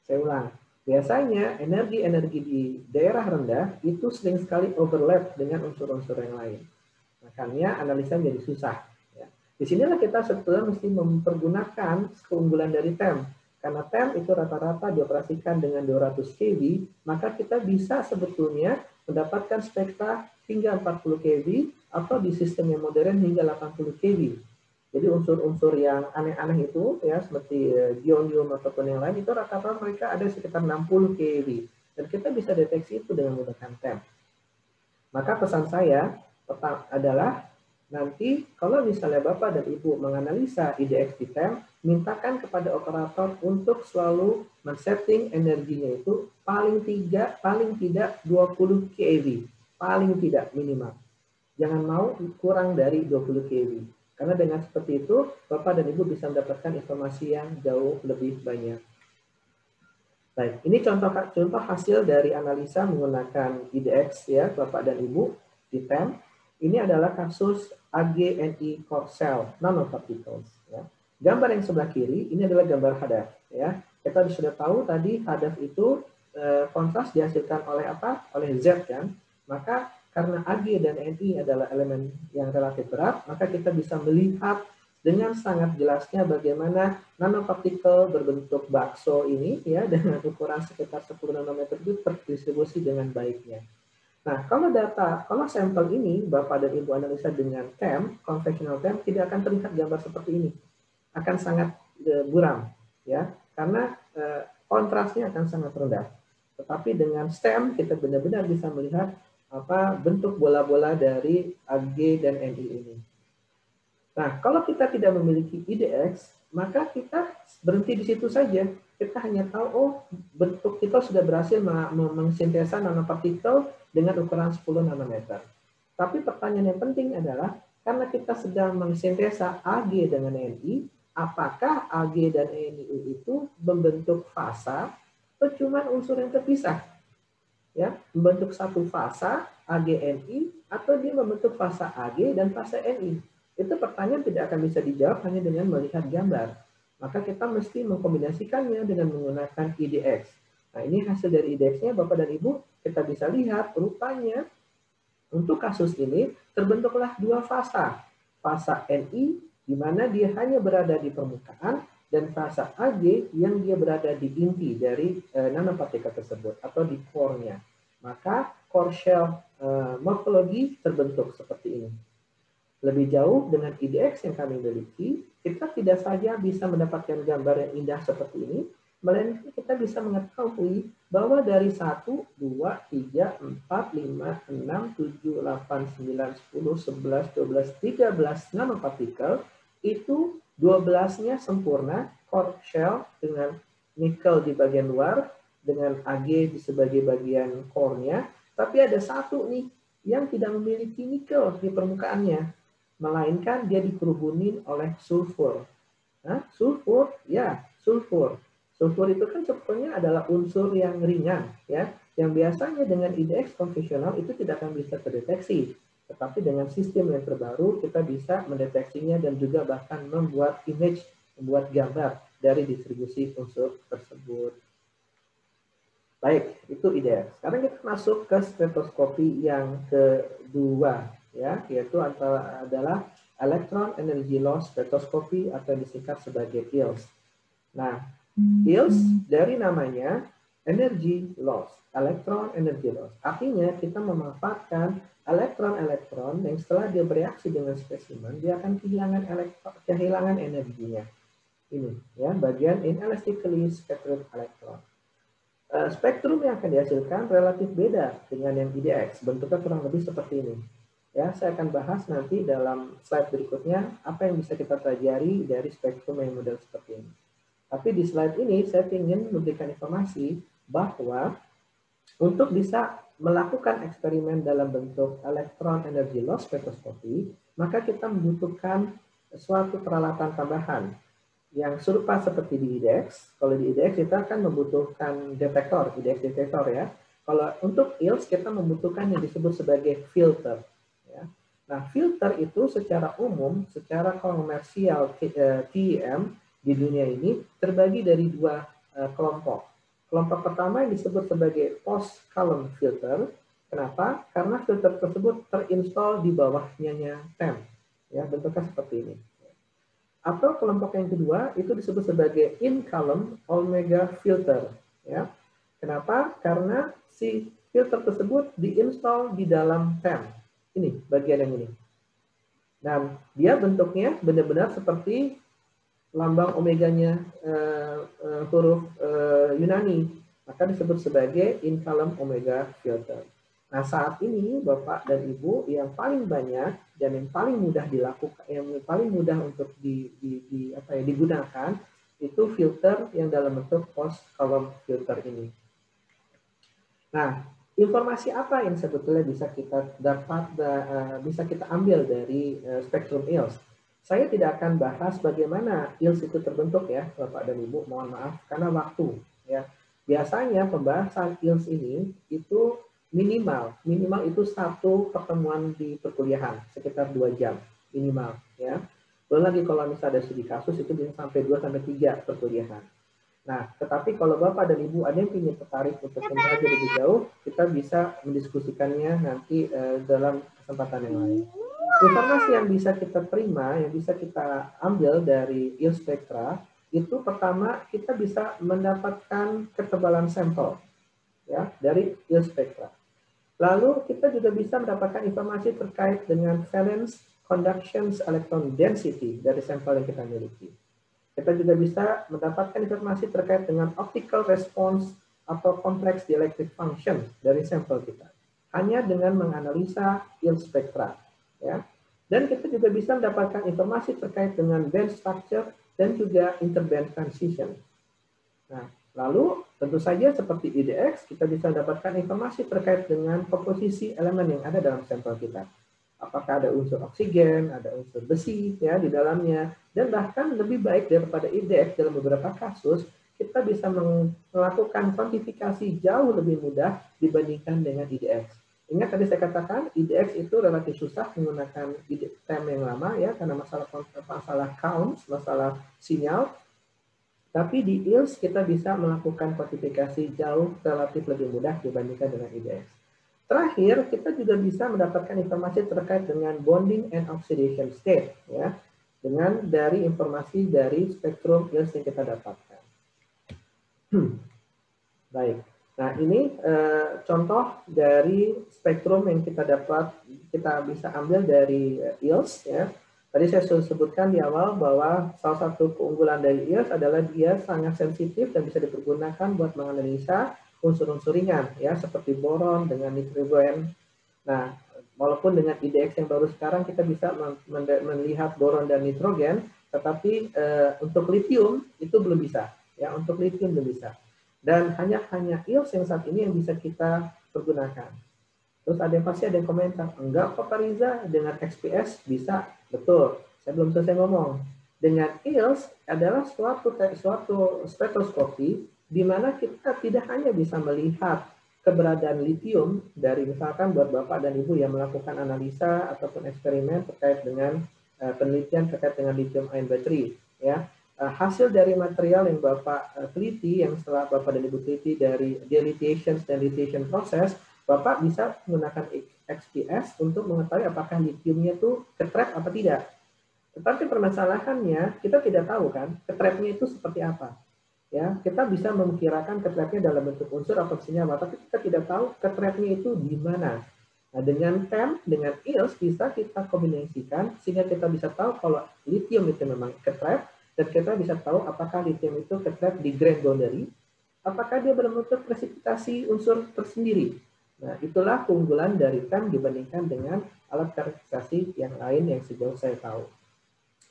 Saya ulang. Biasanya energi-energi di daerah rendah itu sering sekali overlap dengan unsur-unsur yang lain. Makanya analisa menjadi susah. Ya. Disinilah kita sebetulnya mesti mempergunakan keunggulan dari TEM. Karena TEM itu rata-rata dioperasikan dengan 200 kV, maka kita bisa sebetulnya mendapatkan spektra hingga 40 kV atau di sistem yang modern hingga 80 kV. Jadi unsur-unsur yang aneh-aneh itu, ya, seperti dionium ataupun yang lain, itu rata-rata mereka ada sekitar 60 kV. Dan kita bisa deteksi itu dengan menggunakan TEM. Maka pesan saya adalah, nanti kalau misalnya Bapak dan Ibu menganalisa IDX di TEM, mintakan kepada operator untuk selalu men-setting energinya itu paling tidak 20 kV. Paling tidak minimal. Jangan mau kurang dari 20 kV. Karena dengan seperti itu, Bapak dan Ibu bisa mendapatkan informasi yang jauh lebih banyak. Baik, ini contoh hasil dari analisa menggunakan IDX, ya, Bapak dan Ibu di TEM. Ini adalah kasus AGNI core cell nanoparticles. Ya. Gambar yang sebelah kiri ini adalah gambar hadaf. Ya. Kita sudah tahu tadi hadaf itu kontras dihasilkan oleh apa? Oleh Z, kan? Maka karena Ag dan Ni adalah elemen yang relatif berat, maka kita bisa melihat dengan sangat jelasnya bagaimana nanopartikel berbentuk bakso ini, ya, dengan ukuran sekitar 10 nanometer itu terdistribusi dengan baiknya. Nah, kalau sampel ini Bapak dan Ibu analisa dengan TEM, conventional TEM, tidak akan terlihat gambar seperti ini. Akan sangat buram, ya, karena kontrasnya akan sangat rendah. Tetapi dengan STEM kita benar-benar bisa melihat apa bentuk bola-bola dari Ag dan Ni ini. Nah, kalau kita tidak memiliki IDX, maka kita berhenti di situ saja. Kita hanya tahu, oh, bentuk kita sudah berhasil mensintesa nanopartikel dengan ukuran 10 nanometer. Tapi pertanyaan yang penting adalah, karena kita sedang mensintesa Ag dengan Ni, apakah Ag dan Ni itu membentuk fasa atau cuma unsur yang terpisah? ya, membentuk satu fasa AGNI atau dia membentuk fasa AG dan fasa NI. Itu pertanyaan tidak akan bisa dijawab hanya dengan melihat gambar. Maka kita mesti mengkombinasikannya dengan menggunakan IDX. Nah, ini hasil dari IDX-nya Bapak dan Ibu, kita bisa lihat rupanya untuk kasus ini terbentuklah dua fasa. Fasa NI di mana dia hanya berada di permukaan dan fasa AG yang dia berada di inti dari nanopartikel tersebut atau di core-nya. Maka core shell morfologi terbentuk seperti ini. Lebih jauh dengan IDX yang kami miliki, kita tidak saja bisa mendapatkan gambar yang indah seperti ini, melainkan kita bisa mengetahui bahwa dari 1, 2, 3, 4, 5, 6, 7, 8, 9, 10, 11, 12, 13 nanopartikel, itu 12-nya sempurna, core shell dengan nikel di bagian luar, dengan AG di sebagai bagian core-nya, tapi ada satu nih yang tidak memiliki nikel di permukaannya, melainkan dia dikerubunin oleh sulfur. Nah, sulfur, ya, sulfur. Sulfur itu kan sebetulnya adalah unsur yang ringan, ya, yang biasanya dengan IDX konvensional itu tidak akan bisa terdeteksi. Tetapi dengan sistem yang terbaru, kita bisa mendeteksinya dan juga bahkan membuat image, membuat gambar dari distribusi unsur tersebut. Baik, itu IDX. Sekarang kita masuk ke spektroskopi yang kedua, ya, yaitu adalah Electron Energy Loss Spektroskopi atau disingkat sebagai EELS. Nah, EELS dari namanya Energy Loss, Electron Energy Loss. Artinya kita memanfaatkan elektron-elektron yang setelah dia bereaksi dengan spesimen, dia akan kehilangan energinya. Ini, ya, bagian inelastically scattered electron. Spektrum yang akan dihasilkan relatif beda dengan yang IDX. Bentuknya kurang lebih seperti ini. Ya, saya akan bahas nanti dalam slide berikutnya apa yang bisa kita pelajari dari spektrum yang model seperti ini. Tapi di slide ini saya ingin memberikan informasi bahwa untuk bisa melakukan eksperimen dalam bentuk electron energy loss spektroskopi, maka kita membutuhkan suatu peralatan tambahan yang serupa seperti di IDX. Kalau di IDX kita akan membutuhkan detektor, IDX detektor ya. Kalau untuk EELS kita membutuhkan yang disebut sebagai filter. Ya. Nah, filter itu secara umum, secara komersial TEM di dunia ini terbagi dari dua kelompok. Kelompok pertama yang disebut sebagai post-column filter. Kenapa? Karena filter tersebut terinstall di bawahnya TEM. Ya, bentuknya seperti ini. Atau kelompok yang kedua itu disebut sebagai in-column omega filter. Ya. Kenapa? Karena si filter tersebut diinstal di dalam TEM. Ini bagian yang ini. Dan dia bentuknya benar-benar seperti lambang omeganya huruf Yunani. Maka disebut sebagai in-column omega filter. Nah, saat ini Bapak dan Ibu yang paling banyak dan yang paling mudah dilakukan, yang paling mudah untuk digunakan itu filter yang dalam bentuk post-column filter ini. Nah, informasi apa yang sebetulnya bisa kita dapat, bisa kita ambil dari spektrum EELS? Saya tidak akan bahas bagaimana EELS itu terbentuk ya, Bapak dan Ibu, mohon maaf karena waktu. Ya, biasanya pembahasan EELS ini itu minimal itu satu pertemuan di perkuliahan sekitar 2 jam minimal ya. Belum lagi kalau misalnya ada studi kasus itu bisa sampai 2-3 perkuliahan. Nah, tetapi kalau Bapak dan Ibu ada yang ingin tertarik untuk belajar lebih jauh, kita bisa mendiskusikannya nanti dalam kesempatan yang lain. Informasi yang bisa kita terima, yang bisa kita ambil dari EELS spektra itu pertama kita bisa mendapatkan ketebalan sampel ya dari EELS spektra. Lalu kita juga bisa mendapatkan informasi terkait dengan valence conduction electron density dari sampel yang kita miliki. Kita juga bisa mendapatkan informasi terkait dengan optical response atau complex dielectric function dari sampel kita. Hanya dengan menganalisa EELS spektra. Ya. Dan kita juga bisa mendapatkan informasi terkait dengan band structure dan juga interband transition. Nah, lalu tentu saja seperti IDX, kita bisa mendapatkan informasi terkait dengan komposisi elemen yang ada dalam sampel kita. Apakah ada unsur oksigen, ada unsur besi ya di dalamnya, dan bahkan lebih baik daripada IDX dalam beberapa kasus, kita bisa melakukan kuantifikasi jauh lebih mudah dibandingkan dengan IDX. Ingat tadi saya katakan IDX itu relatif susah menggunakan time yang lama ya karena masalah count, masalah sinyal. Tapi di ILS kita bisa melakukan kuantifikasi jauh relatif lebih mudah dibandingkan dengan IDX. Terakhir, kita juga bisa mendapatkan informasi terkait dengan bonding and oxidation state ya, dengan dari informasi dari spektrum ILS yang kita dapatkan. Baik. Nah, ini contoh dari spektrum yang kita bisa ambil dari ILS ya. Tadi saya sudah sebutkan di awal bahwa salah satu keunggulan dari ILS adalah dia sangat sensitif dan bisa dipergunakan buat menganalisa unsur-unsur ringan ya seperti boron dengan nitrogen. Nah, walaupun dengan IDX yang baru sekarang kita bisa melihat boron dan nitrogen, tetapi untuk litium itu belum bisa ya, untuk litium belum bisa. Dan hanya ILS yang saat ini yang bisa kita pergunakan. Terus ada yang komentar, enggak kok Pak Riza, dengan XPS bisa. Betul, saya belum selesai ngomong. Dengan ILS adalah suatu spektroskopi di mana kita tidak hanya bisa melihat keberadaan litium dari misalkan buat Bapak dan Ibu yang melakukan analisa ataupun eksperimen terkait dengan penelitian terkait dengan lithium ion battery ya. Hasil dari material yang Bapak teliti, yang setelah Bapak dan Ibu teliti dari dilithiation dan lithiation proses, Bapak bisa menggunakan XPS untuk mengetahui apakah litiumnya itu ketrap atau tidak. Tetapi permasalahannya kita tidak tahu kan ketrapnya itu seperti apa. Ya, kita bisa memkirakan ketrapnya dalam bentuk unsur atau senyawa, tapi kita tidak tahu ketrapnya itu di mana. Nah, dengan TEM, dengan ILS bisa kita kombinasikan sehingga kita bisa tahu kalau litium itu memang ketrap dan kita bisa tahu apakah litium itu ketrap di grain boundary, apakah dia berbentuk presipitasi unsur tersendiri. Nah, itulah keunggulan dari TEM dibandingkan dengan alat karakterisasi yang lain yang sejauh saya tahu.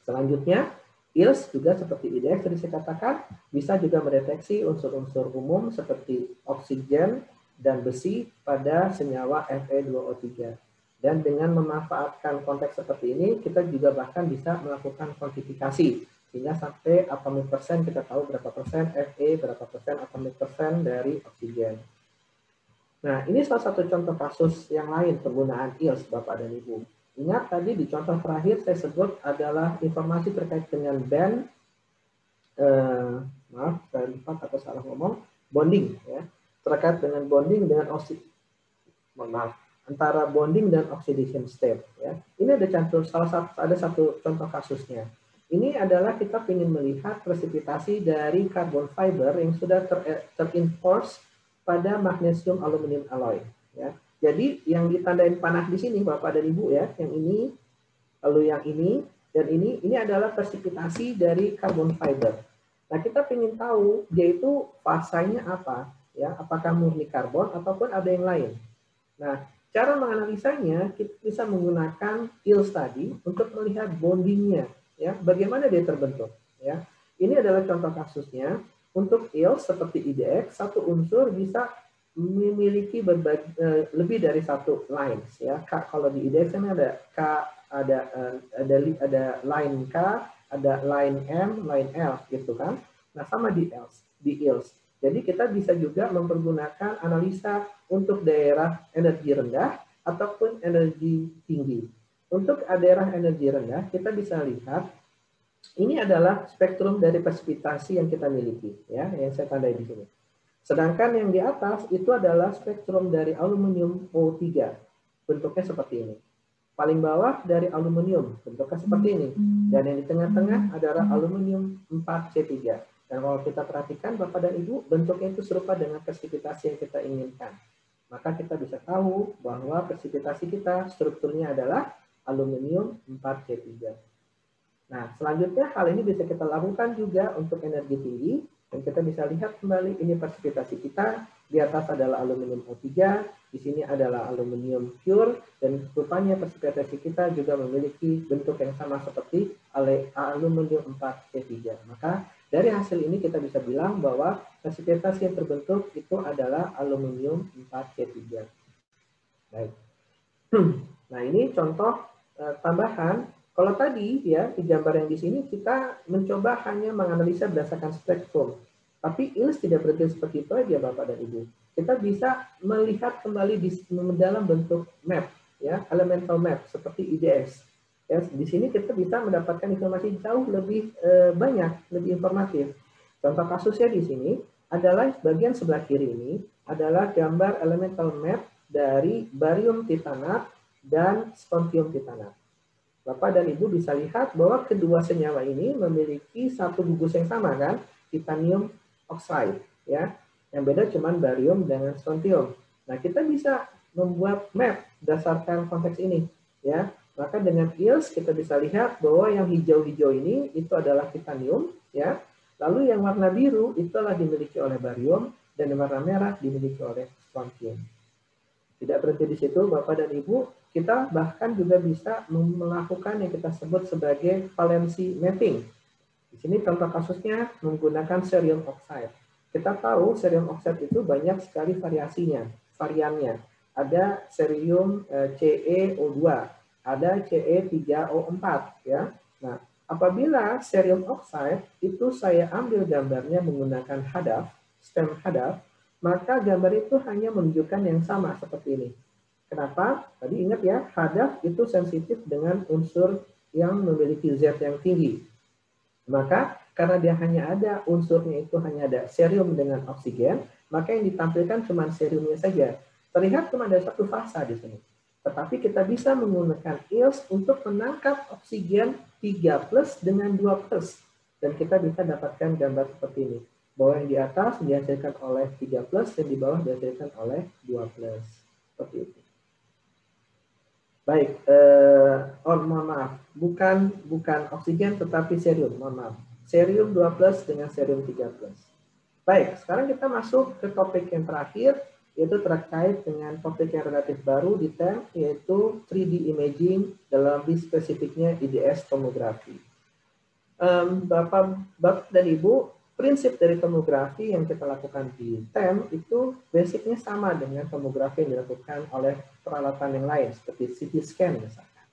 Selanjutnya, ILS juga seperti IDX tadi saya katakan, bisa juga mendeteksi unsur-unsur umum seperti oksigen dan besi pada senyawa Fe2O3. Dan dengan memanfaatkan konteks seperti ini, kita juga bahkan bisa melakukan kuantifikasi. Sehingga sampai atomic persen kita tahu berapa persen Fe, berapa persen atomic persen dari oksigen. Nah, ini salah satu contoh kasus yang lain penggunaan ILS, Bapak dan Ibu. Ingat tadi di contoh terakhir saya sebut adalah informasi terkait dengan band, saya lupa atau salah ngomong, bonding, ya, terkait dengan bonding dengan antara bonding dan oxidation state. Ya. Ini ada satu contoh kasusnya. Ini adalah kita ingin melihat presipitasi dari carbon fiber yang sudah terinforce pada magnesium aluminium alloy. Ya. Jadi yang ditandain panah di sini Bapak dan Ibu ya, yang ini, lalu yang ini, dan ini adalah presipitasi dari carbon fiber. Nah kita ingin tahu dia itu fasanya apa, ya, apakah murni karbon ataupun ada yang lain. Nah cara menganalisanya kita bisa menggunakan ILS tadi untuk melihat bondingnya, ya, bagaimana dia terbentuk. Ya. Ini adalah contoh kasusnya. Untuk ILS seperti IDX, satu unsur bisa memiliki lebih dari satu lines. Ya, kalau di IDX kan ada K, ada line K, ada line M, line L, gitu kan? Nah sama di ILS. Jadi kita bisa juga mempergunakan analisa untuk daerah energi rendah ataupun energi tinggi. Untuk daerah energi rendah kita bisa lihat. Ini adalah spektrum dari presipitasi yang kita miliki, ya, yang saya tandai di sini. Sedangkan yang di atas itu adalah spektrum dari aluminium O3, bentuknya seperti ini. Paling bawah dari aluminium, bentuknya seperti ini. Dan yang di tengah-tengah adalah aluminium 4C3. Dan kalau kita perhatikan Bapak dan Ibu, bentuknya itu serupa dengan presipitasi yang kita inginkan. Maka kita bisa tahu bahwa presipitasi kita strukturnya adalah aluminium 4C3. Nah, selanjutnya hal ini bisa kita lakukan juga untuk energi tinggi. Dan kita bisa lihat kembali ini presipitasi kita. Di atas adalah aluminium O3, di sini adalah aluminium pure, dan rupanya presipitasi kita juga memiliki bentuk yang sama seperti aluminium 4C3. Maka dari hasil ini kita bisa bilang bahwa presipitasi yang terbentuk itu adalah aluminium 4C3. Baik. Nah, ini contoh tambahan. Kalau tadi ya di gambar yang di sini kita mencoba hanya menganalisa berdasarkan spektrum. Tapi ILS tidak berhenti seperti itu aja Bapak dan Ibu. Kita bisa melihat kembali di dalam bentuk map, ya, elemental map seperti IDS. Ya, di sini kita bisa mendapatkan informasi jauh lebih banyak, lebih informatif. Contoh kasusnya di sini adalah bagian sebelah kiri ini adalah gambar elemental map dari barium titanat dan strontium titanat. Bapak dan Ibu bisa lihat bahwa kedua senyawa ini memiliki satu gugus yang sama kan, titanium oxide, ya. Yang beda cuma barium dengan strontium. Nah, kita bisa membuat map berdasarkan konteks ini, ya. Maka dengan ILS kita bisa lihat bahwa yang hijau-hijau ini itu adalah titanium, ya. Lalu yang warna biru itulah dimiliki oleh barium dan yang warna merah dimiliki oleh strontium. Tidak berhenti di situ, Bapak dan Ibu, kita bahkan juga bisa melakukan yang kita sebut sebagai valency mapping. Di sini contoh kasusnya menggunakan cerium oxide. Kita tahu cerium oxide itu banyak sekali variannya. Ada cerium CeO2, ada Ce3O4, ya. Nah, apabila cerium oxide itu saya ambil gambarnya menggunakan hadaf, stem hadaf, maka gambar itu hanya menunjukkan yang sama seperti ini. Kenapa? Tadi ingat ya, hadaf itu sensitif dengan unsur yang memiliki Z yang tinggi. Maka karena dia hanya ada unsurnya itu hanya ada cerium dengan oksigen, maka yang ditampilkan cuma ceriumnya saja. Terlihat cuma ada satu fasa di sini. Tetapi kita bisa menggunakan ILS untuk menangkap oksigen 3+ dengan 2+. Dan kita bisa dapatkan gambar seperti ini. Bahwa yang di atas dihasilkan oleh 3+, dan di bawah dihasilkan oleh 2+. Seperti itu. Baik, mohon maaf, bukan oksigen tetapi cerium, mohon maaf. Cerium 2+ dengan cerium 3+. Baik, sekarang kita masuk ke topik yang terakhir, yaitu terkait dengan topik yang relatif baru di TEM, yaitu 3D imaging, dalam lebih spesifiknya IDS tomografi. Bapak dan Ibu, prinsip dari tomografi yang kita lakukan di TEM itu basicnya sama dengan tomografi yang dilakukan oleh peralatan yang lain, seperti CT scan misalkan.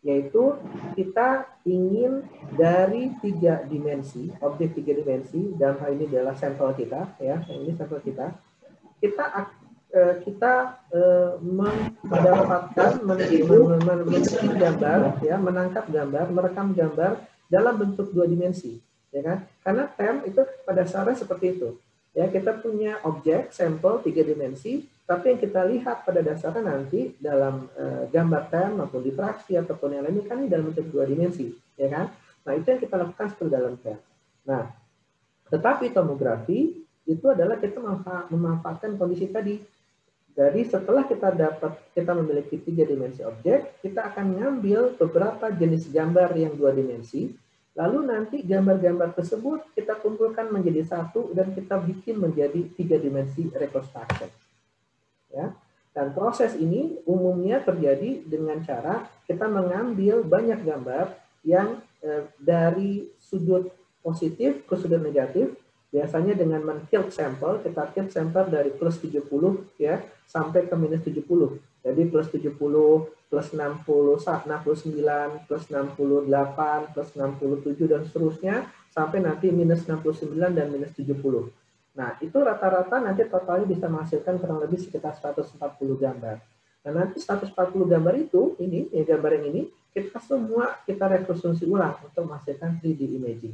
Yaitu kita ingin dari 3 dimensi, objek 3 dimensi, dan hal ini adalah sampel kita, ya, ini sampel kita mendapatkan gambar, ya, menangkap gambar, merekam gambar dalam bentuk 2 dimensi, ya kan? Karena TEM itu pada dasarnya seperti itu. Ya, kita punya objek sampel 3 dimensi, tapi yang kita lihat pada dasarnya nanti dalam gambar TEM maupun difraksi ataupun yang lainnya kan ini dalam bentuk 2 dimensi, ya kan? Nah, itu yang kita lakukan seperti dalam TEM. Nah, tetapi tomografi itu adalah kita memanfaatkan kondisi tadi. Jadi setelah kita memiliki 3 dimensi objek, kita akan ngambil beberapa jenis gambar yang 2 dimensi, lalu nanti gambar-gambar tersebut kita kumpulkan menjadi satu dan kita bikin menjadi 3 dimensi reconstruction. Ya. Dan proses ini umumnya terjadi dengan cara kita mengambil banyak gambar yang dari sudut positif ke sudut negatif. Biasanya dengan men-tilt sampel, kita tilt sampel dari plus 70 ya sampai ke minus 70. Jadi plus 70, plus 60, 69, plus 68, plus 67 dan seterusnya sampai nanti minus 69 dan minus 70. Nah, itu rata-rata nanti totalnya bisa menghasilkan kurang lebih sekitar 140 gambar. Nah, nanti 140 gambar itu, ini gambar yang ini, kita rekonstruksi ulang untuk menghasilkan 3D imaging.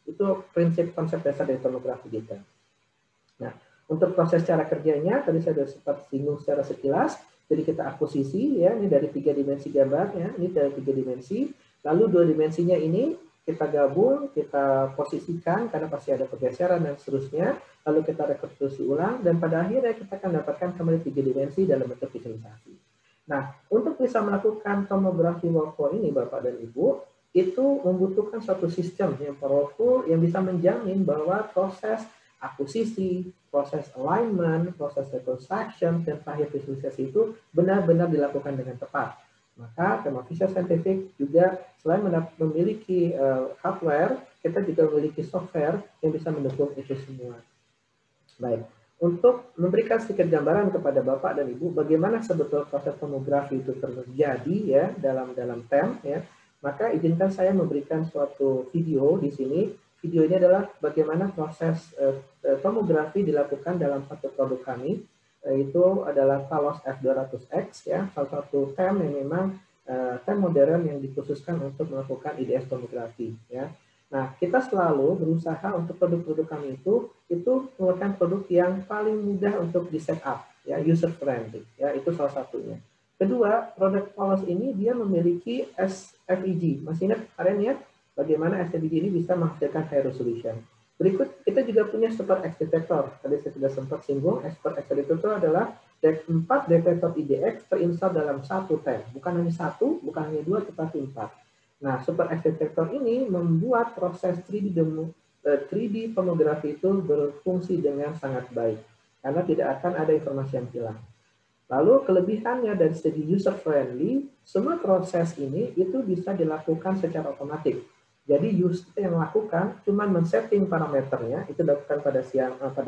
Itu prinsip konsep dasar dari tomografi kita. Nah, untuk proses cara kerjanya, tadi saya sudah sempat singgung secara sekilas. Jadi kita akuisisi, ya, ini dari 3 dimensi gambar, ya, ini dari 3 dimensi. Lalu 2 dimensinya ini kita gabung, kita posisikan, karena pasti ada pergeseran dan seterusnya. Lalu kita rekonstruksi ulang, dan pada akhirnya kita akan dapatkan kembali 3 dimensi dalam bentuk visualisasi. Nah, untuk bisa melakukan tomografi workflow ini, Bapak dan Ibu, itu membutuhkan suatu sistem yang powerful yang bisa menjamin bahwa proses akuisisi, proses alignment, proses reconstruction, dan terakhir visualisasi itu benar-benar dilakukan dengan tepat. Maka Thermo Fisher Scientific juga selain memiliki hardware, kita juga memiliki software yang bisa mendukung itu semua. Baik, untuk memberikan sedikit gambaran kepada Bapak dan Ibu bagaimana sebetulnya proses tomografi itu terjadi ya dalam TEM ya. Maka izinkan saya memberikan suatu video di sini. video ini adalah bagaimana proses tomografi dilakukan dalam satu produk kami, yaitu adalah Talos F200X, ya, salah satu TEM yang memang TEM modern yang dikhususkan untuk melakukan IDS tomografi, ya. Nah, kita selalu berusaha untuk produk-produk kami itu merupakan produk yang paling mudah untuk di setup, ya, user friendly, ya, itu salah satunya. Kedua, produk Talos ini dia memiliki SFEG. Masih ingat kalian ya? Bagaimana SFEG ini bisa menghasilkan high resolution. Berikut, kita juga punya Super X Detector. Tadi saya sudah sempat singgung, Super X Detector itu adalah 4 detektor IDX terinstal dalam satu TEM. Bukan hanya satu, bukan hanya dua, tetapi 4. Nah, Super X Detector ini membuat proses 3D tomografi itu berfungsi dengan sangat baik. Karena tidak akan ada informasi yang hilang. Lalu kelebihannya dari segi user friendly, semua proses ini itu bisa dilakukan secara otomatis. Jadi user yang lakukan cuma men-setting parameternya, itu dilakukan pada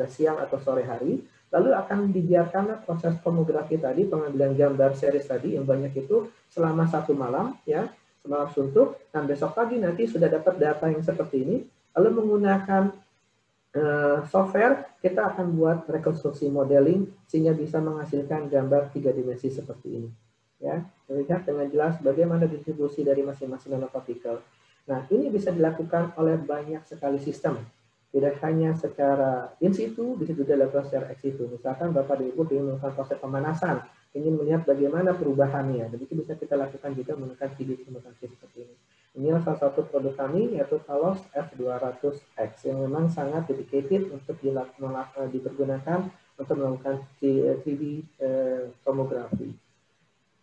siang atau sore hari, lalu akan dibiarkan proses tomografi tadi, pengambilan gambar series tadi yang banyak itu selama 1 malam, ya, semalam suntuk, dan besok pagi nanti sudah dapat data yang seperti ini, lalu menggunakan software, kita akan buat rekonstruksi modeling sehingga bisa menghasilkan gambar 3 dimensi seperti ini. Ya, terlihat dengan jelas bagaimana distribusi dari masing-masing nanopartikel. Nah, ini bisa dilakukan oleh banyak sekali sistem. Tidak hanya secara in situ, bisa juga dilakukan secara ex situ. Misalkan Bapak dan Ibu ingin melakukan proses pemanasan, ingin melihat bagaimana perubahannya. Dan itu bisa kita lakukan juga menggunakan video simulasi seperti ini. Inilah salah satu produk kami, yaitu Talos F200X, yang memang sangat dedicated untuk dipergunakan untuk melakukan 3D tomografi.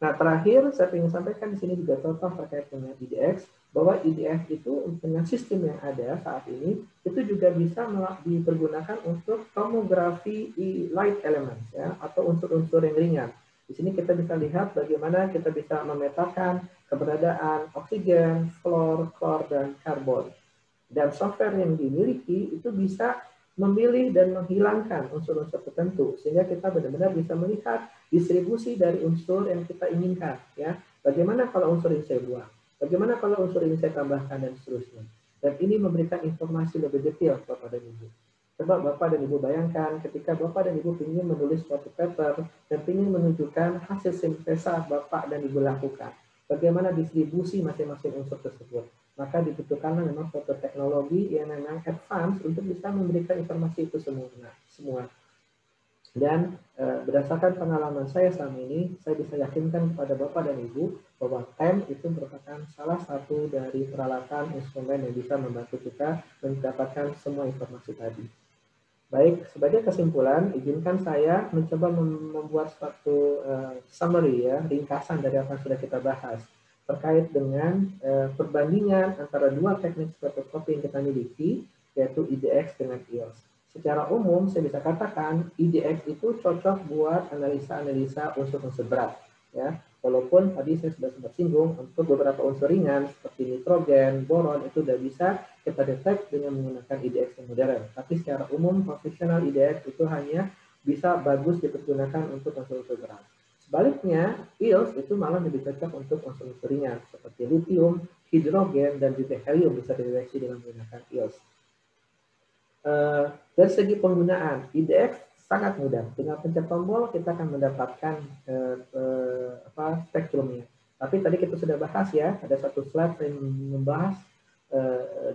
Nah, terakhir saya ingin sampaikan di sini juga contoh terkait dengan IDX, bahwa IDX itu dengan sistem yang ada saat ini itu juga bisa dipergunakan untuk tomografi light elements, ya, atau unsur-unsur yang ringan. Di sini kita bisa lihat bagaimana kita bisa memetakan keberadaan oksigen, fluor, klor, dan karbon. Dan software yang dimiliki itu bisa memilih dan menghilangkan unsur-unsur tertentu sehingga kita benar-benar bisa melihat distribusi dari unsur yang kita inginkan, ya. Bagaimana kalau unsur ini saya buang? Bagaimana kalau unsur ini saya tambahkan dan seterusnya? Dan ini memberikan informasi lebih detail kepada Ibu. Coba Bapak dan Ibu bayangkan ketika Bapak dan Ibu ingin menulis suatu paper dan ingin menunjukkan hasil sintesa Bapak dan Ibu lakukan. Bagaimana distribusi masing-masing unsur tersebut? Maka dibutuhkan memang suatu teknologi yang memang advance untuk bisa memberikan informasi itu semua. Dan berdasarkan pengalaman saya selama ini, saya bisa yakinkan kepada Bapak dan Ibu bahwa TEM itu merupakan salah satu dari peralatan instrumen yang bisa membantu kita mendapatkan semua informasi tadi. Baik, sebagai kesimpulan, izinkan saya mencoba membuat suatu summary, ya, ringkasan dari apa yang sudah kita bahas terkait dengan perbandingan antara dua teknik spektroskopi yang kita miliki, yaitu IDX dengan EOS. Secara umum, saya bisa katakan IDX itu cocok buat analisa-analisa unsur-unsur berat, ya. Walaupun tadi saya sudah sempat singgung, untuk beberapa unsur ringan seperti nitrogen, boron, itu sudah bisa kita detek dengan menggunakan IDX yang modern. Tapi secara umum, profesional IDX itu hanya bisa bagus dipergunakan untuk unsur-unsur berat. Sebaliknya, EOS itu malah lebih cocok untuk unsur-unsur ringan seperti lithium, hidrogen, dan juga helium bisa dideteksi dengan menggunakan EOS. Dari segi penggunaan, IDX sangat mudah. Dengan pencet tombol kita akan mendapatkan spektrumnya. Tapi tadi kita sudah bahas, ya, ada satu slide yang membahas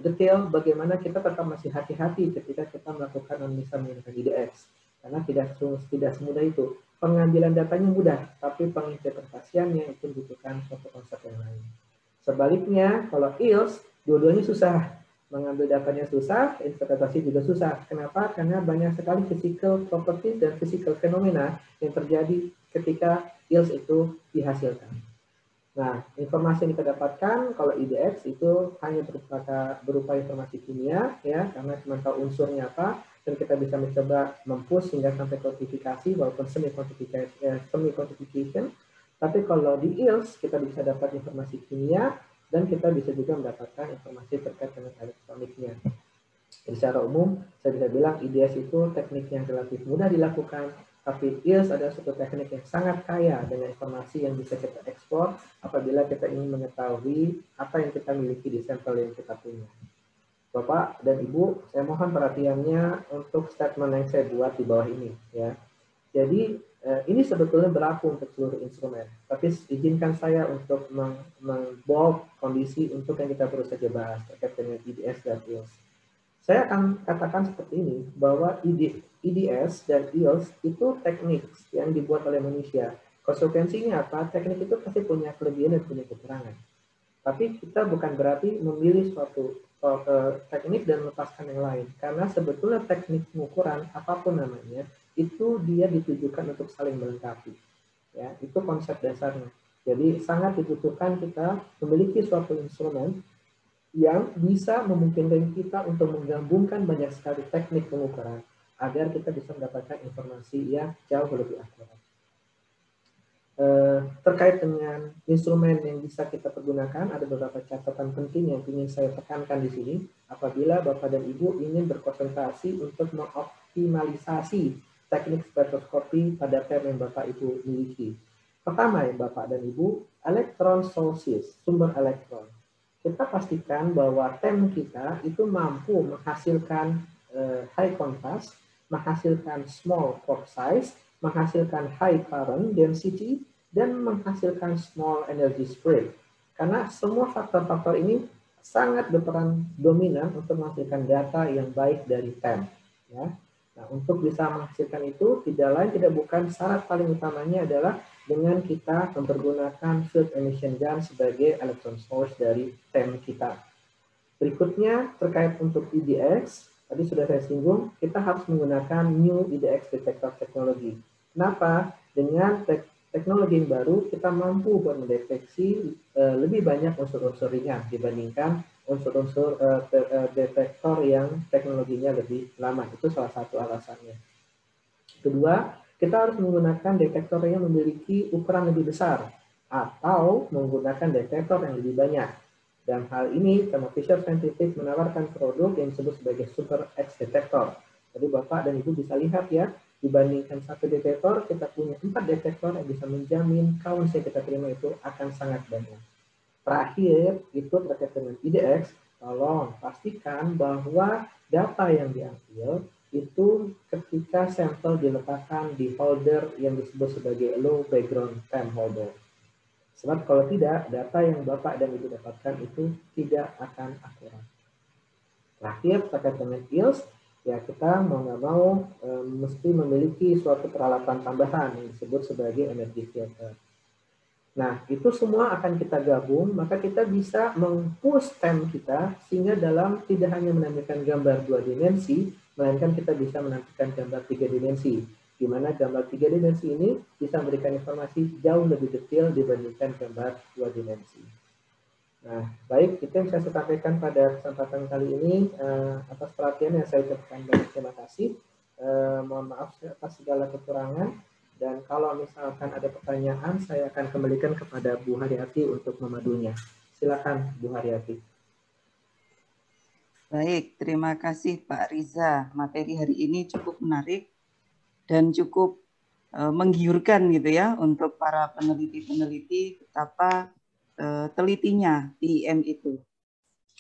detail bagaimana kita tetap masih hati-hati ketika kita melakukan analisa menggunakan IDX. Karena tidak semudah itu. Pengambilan datanya mudah, tapi penginterpretasiannya itu membutuhkan suatu konsep yang lain. Sebaliknya, kalau EOS, dua-duanya susah. Mengambil datanya susah, interpretasi juga susah. Kenapa? Karena banyak sekali physical properties dan physical fenomena yang terjadi ketika EOS itu dihasilkan. Nah, informasi yang kita dapatkan kalau IDX itu hanya berupa informasi kimia, ya, karena cuma tahu unsurnya apa, dan kita bisa mencoba mempush hingga sampai kuantifikasi walaupun semi quantification. Tapi kalau di EOS kita bisa dapat informasi kimia dan kita bisa juga mendapatkan informasi terkait dengan elektroniknya. Jadi secara umum saya bisa bilang IDX itu teknik yang relatif mudah dilakukan, tapi EOS adalah suatu teknik yang sangat kaya dengan informasi yang bisa kita ekspor apabila kita ingin mengetahui apa yang kita miliki di sampel yang kita punya. Bapak dan Ibu, saya mohon perhatiannya untuk statement yang saya buat di bawah ini, ya. Jadi ini sebetulnya berlaku untuk seluruh instrumen, tapi izinkan saya untuk membold kondisi untuk yang kita baru saja bahas terkait dengan IDS dan ILS. Saya akan katakan seperti ini, bahwa IDS dan ILS itu teknik yang dibuat oleh manusia. Konsekuensinya apa? Teknik itu pasti punya kelebihan dan punya kekurangan. Tapi kita bukan berarti memilih suatu teknik dan melepaskan yang lain. Karena sebetulnya teknik pengukuran, apapun namanya, itu dia ditujukan untuk saling melengkapi. Ya, itu konsep dasarnya. Jadi sangat dibutuhkan kita memiliki suatu instrumen yang bisa memungkinkan kita untuk menggabungkan banyak sekali teknik pengukuran agar kita bisa mendapatkan informasi yang jauh lebih akurat. Terkait dengan instrumen yang bisa kita pergunakan, ada beberapa catatan penting yang ingin saya tekankan di sini. Apabila Bapak dan Ibu ingin berkonsentrasi untuk mengoptimalisasi teknik spektroskopi pada tem yang Bapak Ibu miliki. Pertama ya Bapak dan Ibu, elektron sources, sumber elektron. Kita pastikan bahwa tem kita itu mampu menghasilkan high contrast, menghasilkan small pore size, menghasilkan high current density, dan menghasilkan small energy spread. Karena semua faktor-faktor ini sangat berperan dominan untuk menghasilkan data yang baik dari TEM. Ya. Nah, untuk bisa menghasilkan itu, tidak lain tidak bukan syarat paling utamanya adalah dengan kita mempergunakan field emission gun sebagai electron source dari TEM kita. Berikutnya, terkait untuk IDX, tadi sudah saya singgung, kita harus menggunakan new IDX detector teknologi. Kenapa? Dengan teknologi yang baru, kita mampu mendeteksi lebih banyak unsur-unsur ringan dibandingkan unsur-unsur detektor yang teknologinya lebih lama. Itu salah satu alasannya. Kedua, kita harus menggunakan detektor yang memiliki ukuran lebih besar atau menggunakan detektor yang lebih banyak. Dan hal ini, Thermo Fisher Scientific menawarkan produk yang disebut sebagai Super X Detector. Jadi Bapak dan Ibu bisa lihat ya, dibandingkan satu detektor, kita punya 4 detektor yang bisa menjamin count yang kita terima itu akan sangat banyak. Terakhir, itu terkait dengan IDX, tolong pastikan bahwa data yang diambil itu ketika sampel diletakkan di holder yang disebut sebagai low background time holder. Sebab kalau tidak, data yang Bapak dan Ibu dapatkan itu tidak akan akurat. Terakhir, terkait dengan ILS, ya kita mau nggak mau mesti memiliki suatu peralatan tambahan yang disebut sebagai energy filter. Nah, itu semua akan kita gabung, maka kita bisa meng-push TEM kita sehingga dalam tidak hanya menampilkan gambar 2 dimensi, melainkan kita bisa menampilkan gambar 3 dimensi. Di mana gambar 3 dimensi ini bisa memberikan informasi jauh lebih detail dibandingkan gambar 2 dimensi. Nah, baik, itu yang saya sampaikan pada kesempatan kali ini. Atas perhatian yang saya ucapkan banyak terima kasih. Mohon maaf atas segala kekurangan. Dan kalau misalkan ada pertanyaan, saya akan kembalikan kepada Bu Haryati untuk memadunya. Silakan, Bu Haryati. Baik, terima kasih Pak Riza. Materi hari ini cukup menarik dan cukup menggiurkan gitu ya untuk para peneliti-peneliti betapa telitinya IM itu.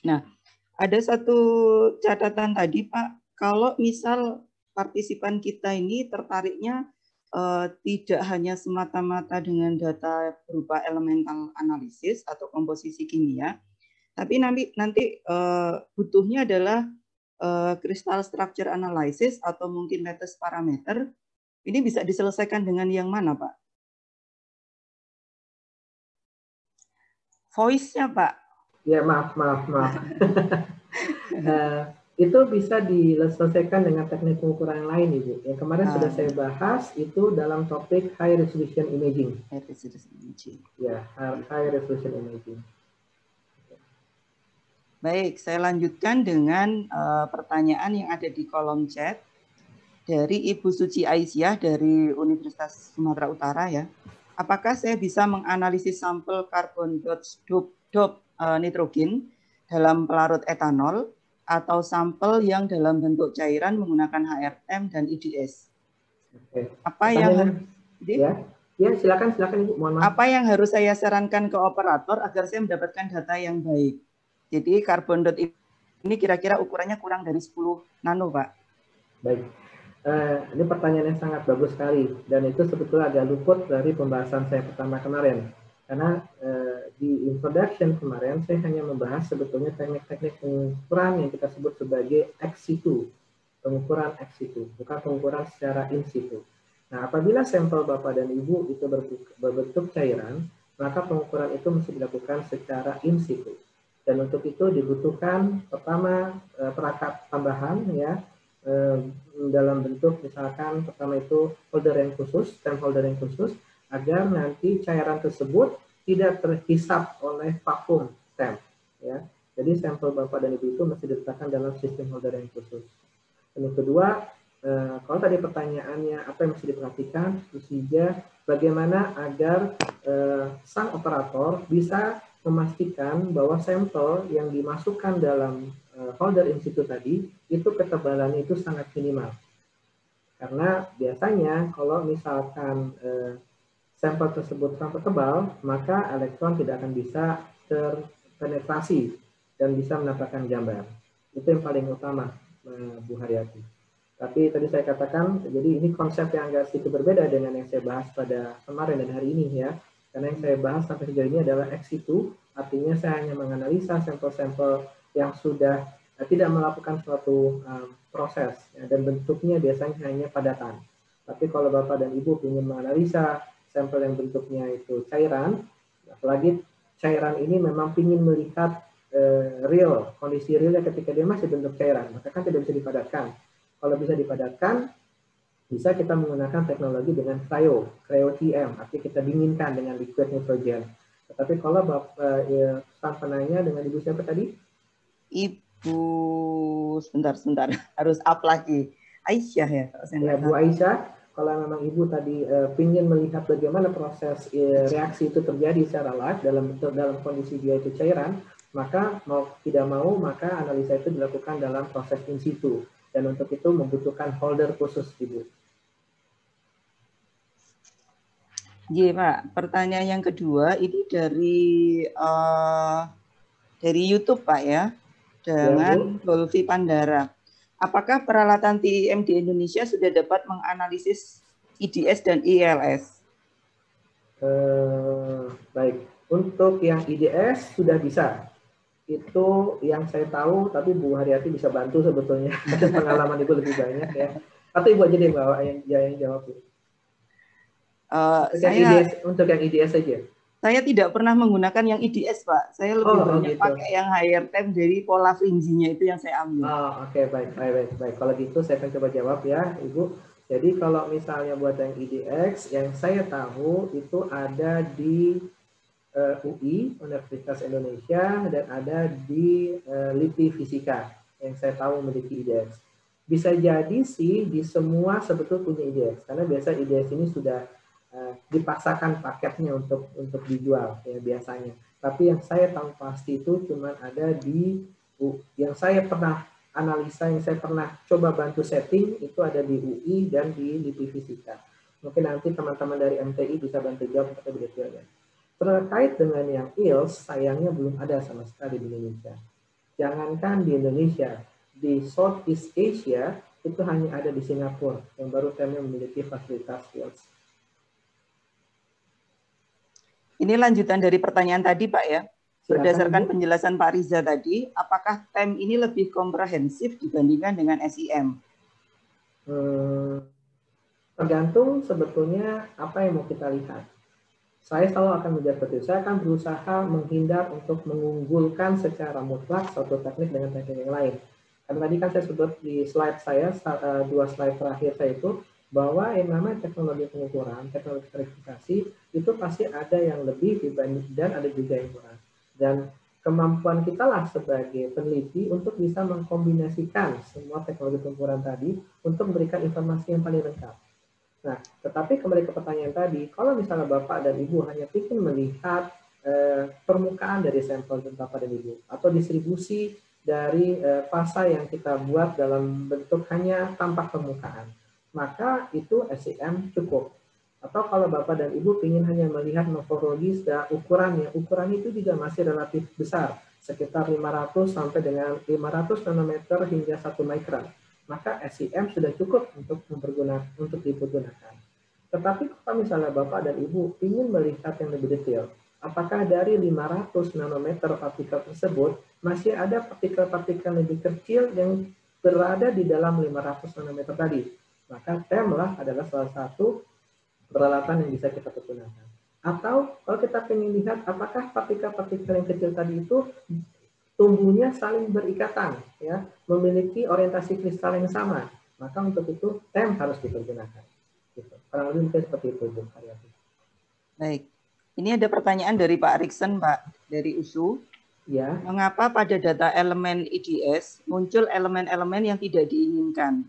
Nah, ada satu catatan tadi Pak, kalau misal partisipan kita ini tertariknya tidak hanya semata-mata dengan data berupa elemental analisis atau komposisi kimia, tapi nanti butuhnya adalah crystal structure analysis atau mungkin lattice parameter. Ini bisa diselesaikan dengan yang mana, Pak? Voice-nya, Pak. Ya, maaf. Itu bisa diselesaikan dengan teknik pengukuran yang lain, Ibu. Yang kemarin sudah saya bahas itu dalam topik high resolution imaging. High resolution imaging. Ya, high resolution imaging. Baik, saya lanjutkan dengan pertanyaan yang ada di kolom chat dari Ibu Suci Aisyah dari Universitas Sumatera Utara ya. Apakah saya bisa menganalisis sampel karbon dop nitrogen dalam pelarut etanol atau sampel yang dalam bentuk cairan menggunakan HRM dan IDS? Oke. Apa yang ya silakan Ibu, mohon maaf. Apa yang harus saya sarankan ke operator agar saya mendapatkan data yang baik? Jadi karbon dot Ini kira-kira ukurannya kurang dari 10 nano, Pak. Baik. Ini pertanyaan yang sangat bagus sekali, dan itu sebetulnya agak luput dari pembahasan saya pertama kemarin. Karena di introduction kemarin saya hanya membahas sebetulnya teknik-teknik pengukuran yang kita sebut sebagai ex situ, pengukuran ex situ, bukan pengukuran secara in situ. Nah, apabila sampel Bapak dan Ibu itu berbentuk cairan, maka pengukuran itu mesti dilakukan secara in situ. Dan untuk itu dibutuhkan pertama perangkat tambahan ya, dalam bentuk misalkan pertama itu holder yang khusus, stem holder yang khusus, agar nanti cairan tersebut tidak terhisap oleh vakum stem. Ya. Jadi sampel Bapak dan Ibu itu mesti diletakkan dalam sistem holder yang khusus. Dan yang kedua, kalau tadi pertanyaannya apa yang mesti diperhatikan, khususnya bagaimana agar sang operator bisa memastikan bahwa sampel yang dimasukkan dalam holder in situ tadi itu ketebalannya itu sangat minimal. Karena biasanya kalau misalkan sampel tersebut sangat tebal, maka elektron tidak akan bisa terpenetrasi dan bisa mendapatkan gambar. Itu yang paling utama, Bu Haryati. Tapi tadi saya katakan, jadi ini konsep yang agak sedikit berbeda dengan yang saya bahas pada kemarin dan hari ini ya. Karena yang saya bahas sampai sejauh ini adalah ex situ, artinya saya hanya menganalisa sampel-sampel yang sudah tidak melakukan suatu proses ya, dan bentuknya biasanya hanya padatan. Tapi kalau Bapak dan Ibu ingin menganalisa sampel yang bentuknya itu cairan, apalagi cairan ini memang ingin melihat real, kondisi realnya ketika dia masih bentuk cairan, maka kan tidak bisa dipadatkan. Kalau bisa dipadatkan, bisa kita menggunakan teknologi dengan cryo-TM, artinya kita dinginkan dengan liquid nitrogen. Tetapi kalau Bapak penanya dengan Ibu siapa tadi? Ibu, sebentar, harus up lagi. Aisyah ya? Ya, Bu Aisyah, kalau memang Ibu tadi ingin melihat bagaimana proses reaksi itu terjadi secara live dalam kondisi dia itu cairan, maka mau tidak mau maka analisa itu dilakukan dalam proses in situ. Dan untuk itu membutuhkan holder khusus, Ibu. Iya, Pak. Pertanyaan yang kedua ini dari YouTube, Pak ya, dengan Dolvi Pandara. Apakah peralatan TIM di Indonesia sudah dapat menganalisis IDS dan ILS? Baik, untuk yang IDS sudah bisa. Itu yang saya tahu, tapi Bu Haryati bisa bantu sebetulnya. Pengalaman Ibu lebih banyak ya. Atau Ibu aja deh yang jawab. Untuk yang IDS saja. Saya tidak pernah menggunakan yang IDS, Pak. Saya lebih banyak gitu. Pakai yang higher temp dari pola fringinya itu yang saya ambil. Oke, baik. Kalau gitu saya akan coba jawab ya, Ibu. Jadi kalau misalnya buat yang IDX, yang saya tahu itu ada di UI, Universitas Indonesia, dan ada di LIPI Fisika, yang saya tahu memiliki IDX. Bisa jadi sih di semua sebetulnya punya IDX, karena biasa IDX ini sudah dipaksakan paketnya untuk dijual ya biasanya. Tapi yang saya tahu pasti itu cuma ada di yang saya pernah analisa, yang saya pernah coba bantu setting itu ada di UI dan di LIPI Fisika. Mungkin nanti teman-teman dari MTI bisa bantu jawab lebih detailnya. Terkait dengan yang ILS, sayangnya belum ada sama sekali di Indonesia. Jangankan di Indonesia, di Southeast Asia itu hanya ada di Singapura yang baru kami memiliki fasilitas ILS. Ini lanjutan dari pertanyaan tadi, Pak ya. Berdasarkan penjelasan Pak Riza tadi, apakah TEM ini lebih komprehensif dibandingkan dengan SIM? Tergantung sebetulnya apa yang mau kita lihat. Saya selalu akan menjadi seperti itu. Saya akan berusaha menghindar untuk mengunggulkan secara mutlak suatu teknik dengan teknik yang lain. Karena tadi kan saya sebut di slide saya, 2 slide terakhir saya itu, bahwa yang namanya teknologi pengukuran, teknologi verifikasi, itu pasti ada yang lebih dibanding dan ada juga yang kurang. Dan kemampuan kita lah sebagai peneliti untuk bisa mengkombinasikan semua teknologi pengukuran tadi untuk memberikan informasi yang paling lengkap. Nah, tetapi kembali ke pertanyaan tadi, kalau misalnya Bapak dan Ibu hanya ingin melihat permukaan dari sampel Bapak dan Ibu, atau distribusi dari fasa yang kita buat dalam bentuk hanya tampak permukaan, maka itu SIM cukup. Atau kalau Bapak dan Ibu ingin hanya melihat morfologi ukurannya, ukuran itu juga masih relatif besar, sekitar 500 sampai dengan 500 nanometer hingga 1 mikron. Maka SEM sudah cukup untuk dipergunakan. Tetapi kalau misalnya Bapak dan Ibu ingin melihat yang lebih detail, apakah dari 500 nanometer partikel tersebut masih ada partikel-partikel lebih kecil yang berada di dalam 500 nanometer tadi? Maka TEM-lah adalah salah satu peralatan yang bisa kita pergunakan. Atau kalau kita ingin lihat apakah partikel-partikel yang kecil tadi itu tumbuhnya saling berikatan, ya, memiliki orientasi kristal yang sama, maka untuk itu TEM harus dipergunakan. Gitu. Kurang lebih mungkin seperti itu, Bu Haryati. Baik. Ini ada pertanyaan dari Pak Riksen, Pak, dari USU. Ya. Mengapa pada data elemen IDS muncul elemen-elemen yang tidak diinginkan?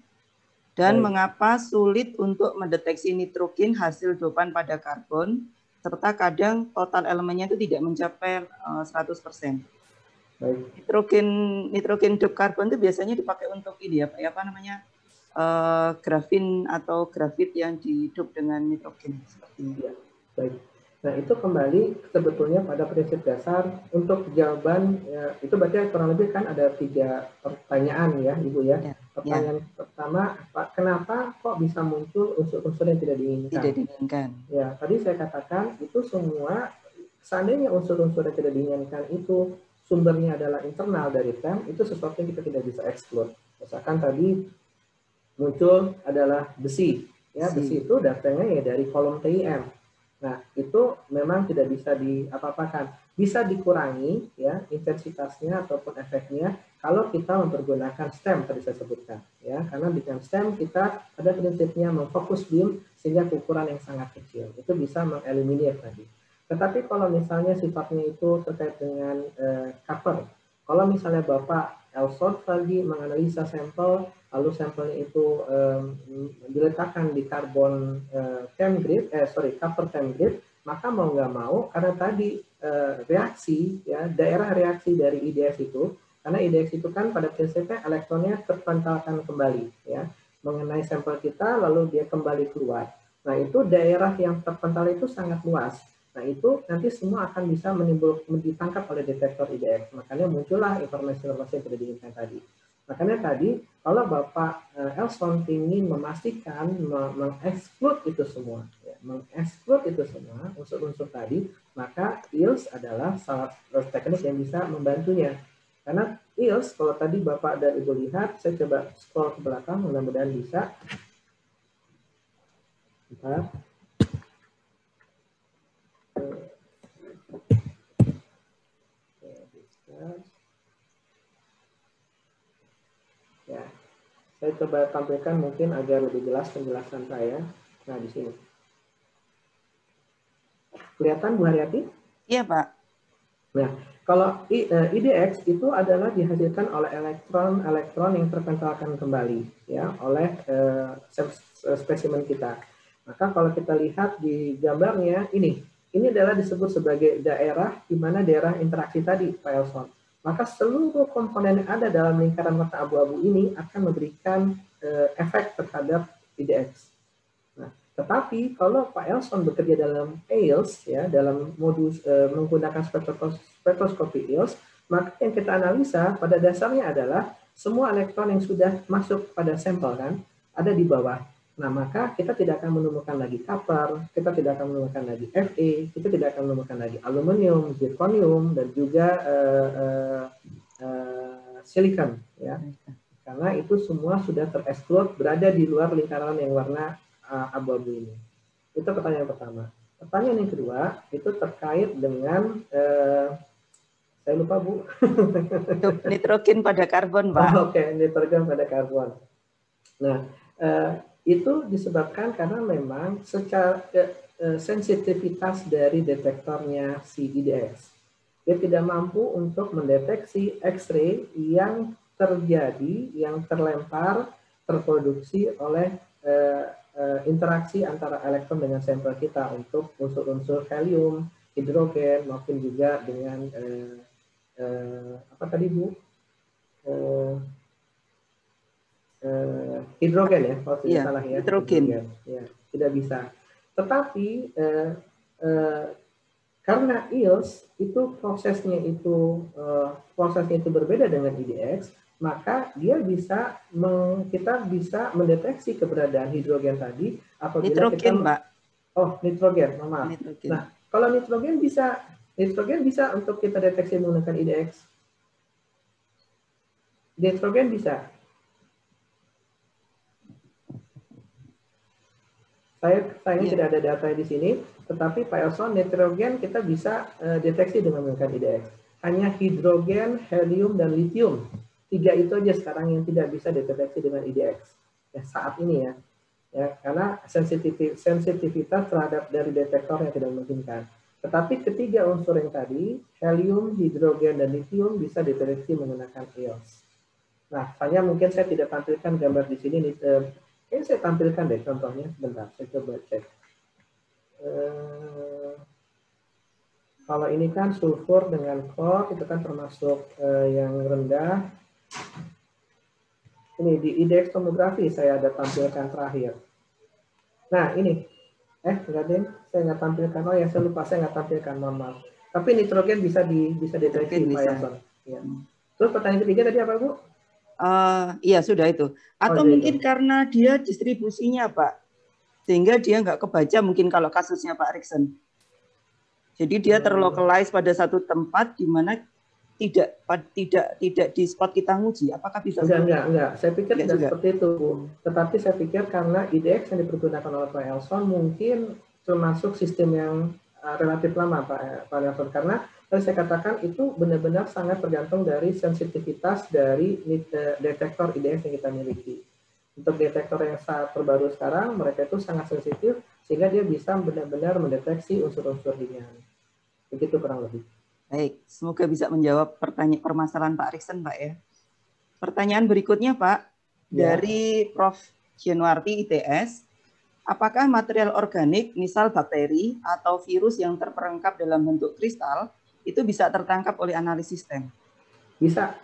Dan mengapa sulit untuk mendeteksi nitrogen hasil dopan pada karbon, serta kadang total elemennya itu tidak mencapai 100%. Nitrogen dop karbon itu biasanya dipakai untuk ini ya, Pak, apa namanya, grafin atau grafit yang didop dengan nitrogen seperti ini. Ya, baik. Nah, itu kembali sebetulnya pada prinsip dasar untuk jawaban, ya, itu berarti kurang lebih kan ada 3 pertanyaan ya, Ibu ya. Pertanyaan pertama, kenapa kok bisa muncul unsur-unsur yang tidak diinginkan? Tidak diinginkan. Ya, tadi saya katakan itu semua, seandainya unsur-unsur yang tidak diinginkan itu sumbernya adalah internal dari TEM, itu sesuatu yang kita tidak bisa exclude. Misalkan tadi muncul adalah besi. Ya, besi itu datangnya ya dari kolom TIM. Nah, itu memang tidak bisa diapa-apakan. Bisa dikurangi ya intensitasnya ataupun efeknya kalau kita mempergunakan stem tadi saya sebutkan ya. Karena dengan stem kita ada prinsipnya memfokus beam sehingga ukuran yang sangat kecil. Itu bisa mengeliminir tadi. Tetapi kalau misalnya sifatnya itu terkait dengan copper. Kalau misalnya Bapak Elson tadi menganalisa sampel, lalu sampelnya itu diletakkan di carbon copper chem grid, maka mau nggak mau karena tadi reaksi ya, daerah reaksi dari IDS itu, karena IDS itu kan pada prinsipnya elektronnya terpentalkan kembali ya mengenai sampel kita, lalu dia kembali keluar. Nah, itu daerah yang terpental itu sangat luas. Nah, itu nanti semua akan bisa ditangkap oleh detektor IDX. Makanya muncullah informasi-informasi yang tidak diinginkan tadi. Makanya tadi, kalau Bapak Elson ingin memastikan, mengeksklud itu semua, ya, mengeksklud itu semua, unsur-unsur tadi, maka ILS adalah salah satu teknik yang bisa membantunya. Karena ILS, kalau tadi Bapak dan Ibu lihat, saya coba scroll ke belakang, mudah-mudahan bisa. Bentar. Ya, saya coba tampilkan mungkin agar lebih jelas penjelasan saya. Nah, di sini. Kelihatan Bu Haryati? Iya, Pak. Nah, kalau IDX itu adalah dihasilkan oleh elektron yang terpentalkan kembali ya oleh spesimen kita. Maka kalau kita lihat di gambarnya ini adalah disebut sebagai daerah di mana daerah interaksi tadi, Pak Elson. Maka seluruh komponen yang ada dalam lingkaran mata abu-abu ini akan memberikan efek terhadap IDX. Nah, tetapi kalau Pak Elson bekerja dalam ILS, ya, dalam modus menggunakan spektroskopi ILS, maka yang kita analisa pada dasarnya adalah semua elektron yang sudah masuk pada sampel kan ada di bawah. Nah, maka kita tidak akan menemukan lagi copper, kita tidak akan menemukan lagi Fe, kita tidak akan menemukan lagi aluminium, zirconium, dan juga silikon, ya. Karena itu semua sudah tereksklud berada di luar lingkaran yang warna abu-abu ini. Itu pertanyaan pertama. Pertanyaan yang kedua itu terkait dengan saya lupa Bu. Nitrogen pada karbon, Pak. Oke, nitrogen pada karbon. Nah, itu disebabkan karena memang secara sensitivitas dari detektornya si IDX. Dia tidak mampu untuk mendeteksi X-ray yang terjadi, yang terlempar, terproduksi oleh interaksi antara elektron dengan sampel kita untuk unsur-unsur helium, hidrogen, maupun juga dengan apa tadi Bu? Hidrogen ya, kalau tidak salah ya. Hidrogen. Ya, tidak bisa. Tetapi karena IELTS itu prosesnya itu berbeda dengan IDX, maka kita bisa mendeteksi keberadaan hidrogen tadi apabila nitrogen, Pak. Nitrogen, maaf. Nitrogen. Nah, kalau nitrogen bisa untuk kita deteksi menggunakan IDX. Nitrogen bisa. Saya tidak ada data di sini, tetapi Pak Elson, nitrogen kita bisa deteksi dengan menggunakan IDX. Hanya hidrogen, helium, dan lithium. 3 itu aja sekarang yang tidak bisa dideteksi dengan IDX. Ya, saat ini ya, karena sensitivitas terhadap dari detektor yang tidak memungkinkan. Tetapi ketiga unsur yang tadi, helium, hidrogen, dan lithium bisa dideteksi menggunakan IELTS. Nah, mungkin saya tidak tampilkan gambar di sini. Ini saya tampilkan deh contohnya. Sebentar, saya coba cek. Kalau ini kan sulfur dengan klor, itu kan termasuk yang rendah. Ini di IDX tomografi saya ada tampilkan terakhir. Nah, ini. Enggak deh, saya nggak tampilkan. Oh ya, saya lupa, saya nggak tampilkan, mohon maaf. Tapi nitrogen bisa deteksi, Pak Elson. Ya. Terus pertanyaan ketiga tadi apa, Bu? Iya, sudah itu. Atau mungkin itu, karena dia distribusinya, Pak, sehingga dia nggak kebaca mungkin kalau kasusnya Pak Erikson. Jadi dia terlokalize pada satu tempat di mana tidak di spot kita nguji. Apakah bisa? Enggak. Saya pikir tidak seperti itu, Bu. Tetapi saya pikir karena IDX yang dipergunakan oleh Pak Elson mungkin termasuk sistem yang relatif lama, Pak Elson. Karena tadi saya katakan itu benar-benar sangat tergantung dari sensitivitas dari detektor IDX yang kita miliki. Untuk detektor yang saat terbaru sekarang, mereka itu sangat sensitif sehingga dia bisa benar-benar mendeteksi unsur-unsur ringan. Begitu kurang lebih. Baik, semoga bisa menjawab permasalahan Pak Erikson, Pak ya. Pertanyaan berikutnya, Pak, dari Prof. Januarti ITS, apakah material organik, misal bakteri atau virus yang terperangkap dalam bentuk kristal, itu bisa tertangkap oleh analisis TEM? Bisa.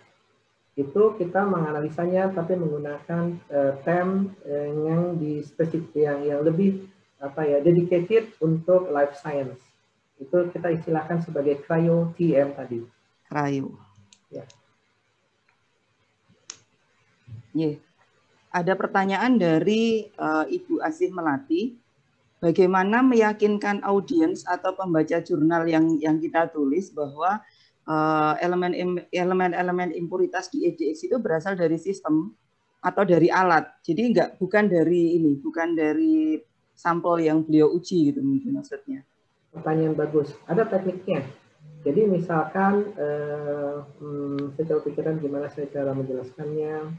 Itu kita menganalisanya tapi menggunakan TEM yang yang lebih dedicated untuk life science. Itu kita istilahkan sebagai cryo-TM tadi. Cryo. Ya. Ada pertanyaan dari Ibu Asih Melati. Bagaimana meyakinkan audiens atau pembaca jurnal yang kita tulis bahwa elemen-elemen impuritas di EDX itu berasal dari sistem atau dari alat. Jadi bukan dari sampel yang beliau uji gitu mungkin maksudnya. Pertanyaan bagus. Ada tekniknya. Jadi misalkan saya coba pikiran gimana saya cara menjelaskannya.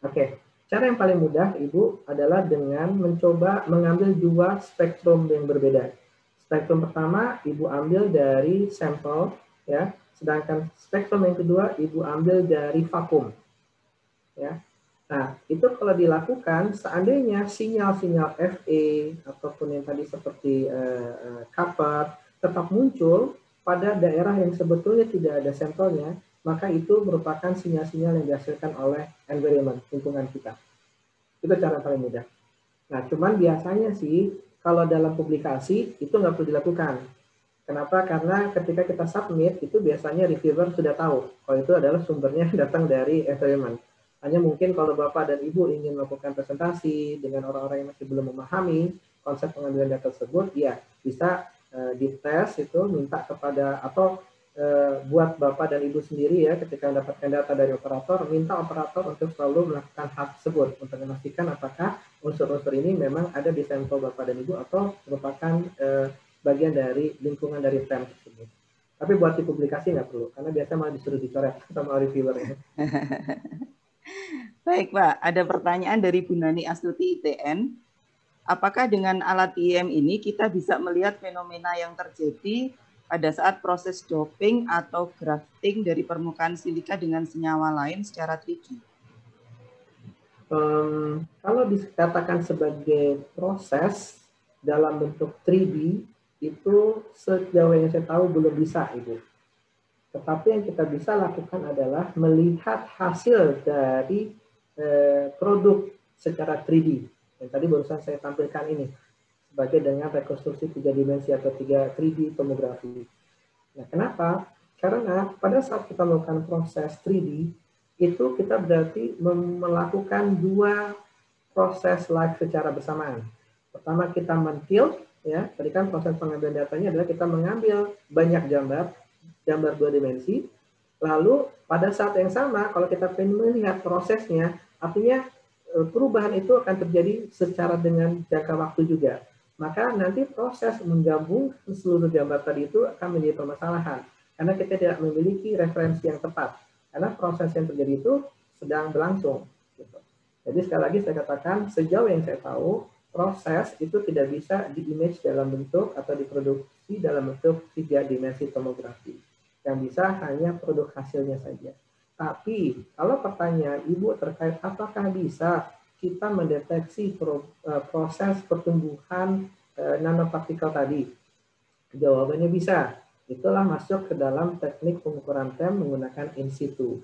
Oke. Cara yang paling mudah, Ibu, adalah dengan mencoba mengambil 2 spektrum yang berbeda. Spektrum pertama, Ibu ambil dari sampel, ya. Sedangkan spektrum yang kedua, Ibu ambil dari vakum, ya. Nah, itu kalau dilakukan, seandainya sinyal-sinyal Fe ataupun yang tadi seperti Kappa tetap muncul pada daerah yang sebetulnya tidak ada sampelnya, maka itu merupakan sinyal-sinyal yang dihasilkan oleh environment, lingkungan kita. Itu cara paling mudah. Nah, cuman biasanya sih, kalau dalam publikasi, itu nggak perlu dilakukan. Kenapa? Karena ketika kita submit, itu biasanya reviewer sudah tahu kalau itu adalah sumbernya datang dari environment. Hanya mungkin kalau Bapak dan Ibu ingin melakukan presentasi dengan orang-orang yang masih belum memahami konsep pengambilan data tersebut, ya bisa dites itu, minta kepada, atau buat Bapak dan Ibu sendiri ya, ketika mendapatkan data dari operator, minta operator untuk selalu melakukan hal tersebut, untuk memastikan apakah unsur-unsur ini memang ada di sampel Bapak dan Ibu atau merupakan bagian dari lingkungan dari TEM tersebut. Tapi buat di publikasi nggak perlu, karena biasanya malah disuruh dicoret sama reviewer-nya. Baik, Pak. Ada pertanyaan dari Bu Nani Astuti ITN. Apakah dengan alat IEM ini kita bisa melihat fenomena yang terjadi pada saat proses doping atau grafting dari permukaan silika dengan senyawa lain secara 3D? Kalau dikatakan sebagai proses dalam bentuk 3D, itu sejauh yang saya tahu belum bisa, Ibu. Tetapi yang kita bisa lakukan adalah melihat hasil dari produk secara 3D. Yang tadi barusan saya tampilkan ini. sebagai dengan rekonstruksi 3 dimensi atau 3D tomografi. Nah, kenapa? Karena pada saat kita melakukan proses 3D, itu kita berarti melakukan 2 proses live secara bersamaan. Pertama kita men-tilt, ya, tadi kan proses pengambilan datanya adalah kita mengambil banyak gambar 2 dimensi, lalu pada saat yang sama kalau kita ingin melihat prosesnya, artinya perubahan itu akan terjadi secara dengan jangka waktu juga. Maka nanti proses menggabung seluruh gambar tadi itu akan menjadi permasalahan. Karena kita tidak memiliki referensi yang tepat. Karena proses yang terjadi itu sedang berlangsung. Gitu. Jadi sekali lagi saya katakan, sejauh yang saya tahu, proses itu tidak bisa di-image dalam bentuk atau diproduksi dalam bentuk 3 dimensi tomografi. Yang bisa hanya produk hasilnya saja. Tapi kalau pertanyaan Ibu terkait apakah bisa kita mendeteksi proses pertumbuhan nanopartikel tadi, jawabannya bisa. Itulah masuk ke dalam teknik pengukuran TEM menggunakan in situ.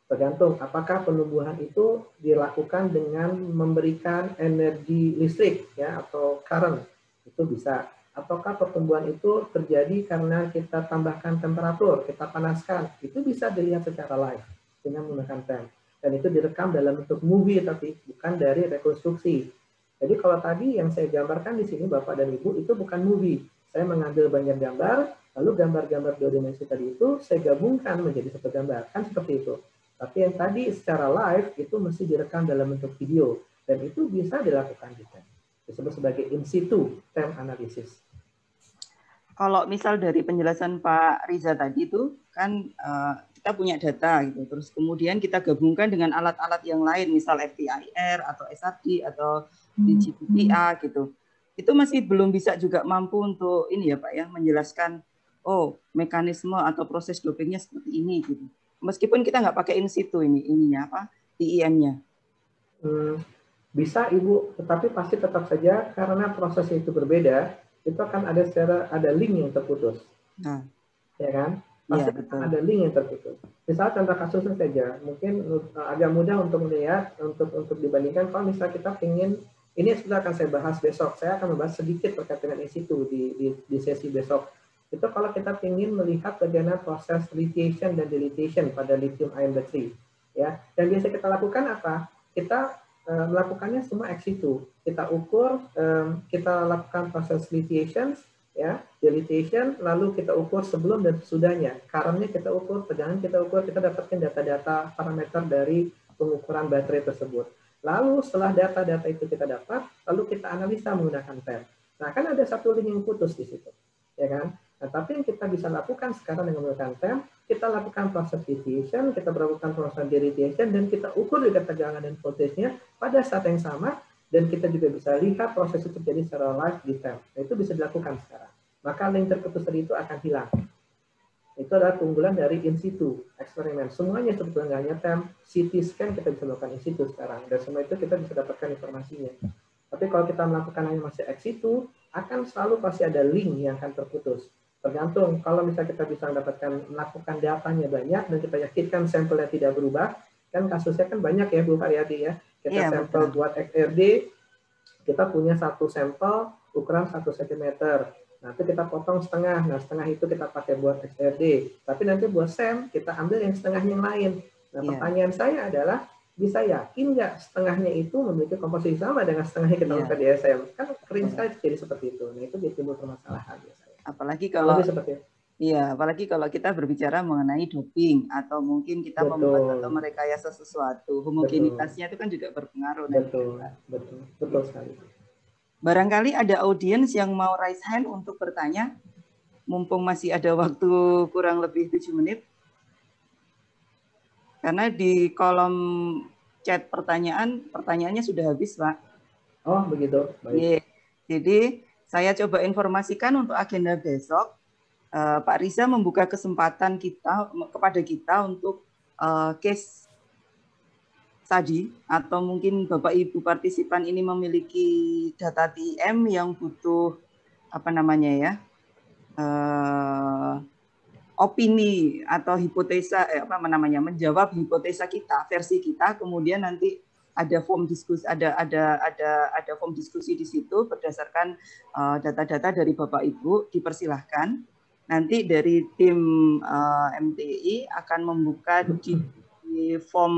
Tergantung apakah penumbuhan itu dilakukan dengan memberikan energi listrik ya atau current, itu bisa. Ataukah pertumbuhan itu terjadi karena kita tambahkan temperatur, kita panaskan, itu bisa dilihat secara live dengan menggunakan TEM. Dan itu direkam dalam bentuk movie tapi bukan dari rekonstruksi. Jadi kalau tadi yang saya gambarkan di sini Bapak dan Ibu itu bukan movie. Saya mengambil banyak gambar, lalu gambar-gambar 2 dimensi tadi itu saya gabungkan menjadi satu gambar. Kan seperti itu. Tapi yang tadi secara live itu mesti direkam dalam bentuk video. Dan itu bisa dilakukan di TEM. Disebut sebagai in situ TEM analysis. Kalau misal dari penjelasan Pak Riza tadi itu kan kita punya data gitu, terus kemudian kita gabungkan dengan alat-alat yang lain, misal FTIR atau SRD atau DGPA gitu. Itu masih belum bisa juga mampu untuk ini ya Pak ya, menjelaskan oh mekanisme atau proses dopingnya seperti ini gitu. Meskipun kita nggak pakai in situ ininya apa IIM-nya. Bisa Ibu, tetapi pasti tetap saja karena prosesnya itu berbeda, itu akan ada link yang terputus. Nah, ya kan? Pasti ya, betul. ada link yang terputus. Misal contoh kasusnya saja, mungkin agak mudah untuk melihat, untuk dibandingkan kalau misalnya kita ingin, ini sudah akan saya bahas besok, saya akan membahas sedikit terkait dengan in-situ di sesi besok. Itu kalau kita ingin melihat bagaimana proses lithiation dan deletion pada lithium ion battery. Ya, dan biasa kita lakukan apa? Kita melakukannya semua ex situ. Kita ukur, kita lakukan proses lithiation, ya, deletion, lalu kita ukur sebelum dan sesudahnya. Current-nya kita ukur, tegangan kita ukur, kita dapatkan data-data parameter dari pengukuran baterai tersebut. Lalu setelah data-data itu kita dapat, lalu kita analisa menggunakan TEM. Nah, kan ada satu link yang putus di situ, ya kan? Nah, tapi yang kita bisa lakukan sekarang dengan menggunakan TEM, kita lakukan proses lithiation, kita melakukan proses deletion, dan kita ukur juga tegangan dan voltage-nya pada saat yang sama, dan kita juga bisa lihat proses itu terjadi secara live di TEM. Nah, itu bisa dilakukan sekarang. Maka link terputus tadi itu akan hilang. Itu adalah keunggulan dari in situ eksperimen. Semuanya sebetulnya hanya TEM, CT scan kita bisa melakukan in situ sekarang. Dan semua itu kita bisa dapatkan informasinya. Tapi kalau kita melakukan hanya masih ex situ, akan selalu pasti ada link yang akan terputus. Tergantung, kalau misalnya kita bisa melakukan datanya banyak, dan kita yakinkan sampelnya tidak berubah, kan kasusnya kan banyak ya Bu Haryati ya. Kita sampel buat XRD, kita punya satu sampel ukuran 1 cm. Nah, itu kita potong setengah. Nah, setengah itu kita pakai buat XRD. Tapi nanti buat SEM, kita ambil yang setengah yang lain. Nah, pertanyaan saya adalah, bisa yakin nggak setengahnya itu memiliki komposisi sama dengan setengahnya kita lakukan di SM? Kan kering sekali jadi seperti itu. Nah, itu timbul permasalahan biasanya. Apalagi kalau seperti itu. Iya, apalagi kalau kita berbicara mengenai doping atau mungkin kita membuat atau merekayasa sesuatu, homogenitasnya itu kan juga berpengaruh. Betul sekali. Barangkali ada audiens yang mau raise hand untuk bertanya, mumpung masih ada waktu kurang lebih 7 menit. Karena di kolom chat pertanyaannya sudah habis, Pak. Oh, begitu. Baik. Jadi saya coba informasikan untuk agenda besok. Pak Riza membuka kesempatan kepada kita untuk case study, atau mungkin Bapak Ibu partisipan ini memiliki data TIM yang butuh opini atau hipotesa menjawab hipotesa kita, versi kita, kemudian nanti ada form diskusi, ada form diskusi di situ berdasarkan data-data dari Bapak Ibu. Dipersilahkan. Nanti dari tim MTI akan membuka di form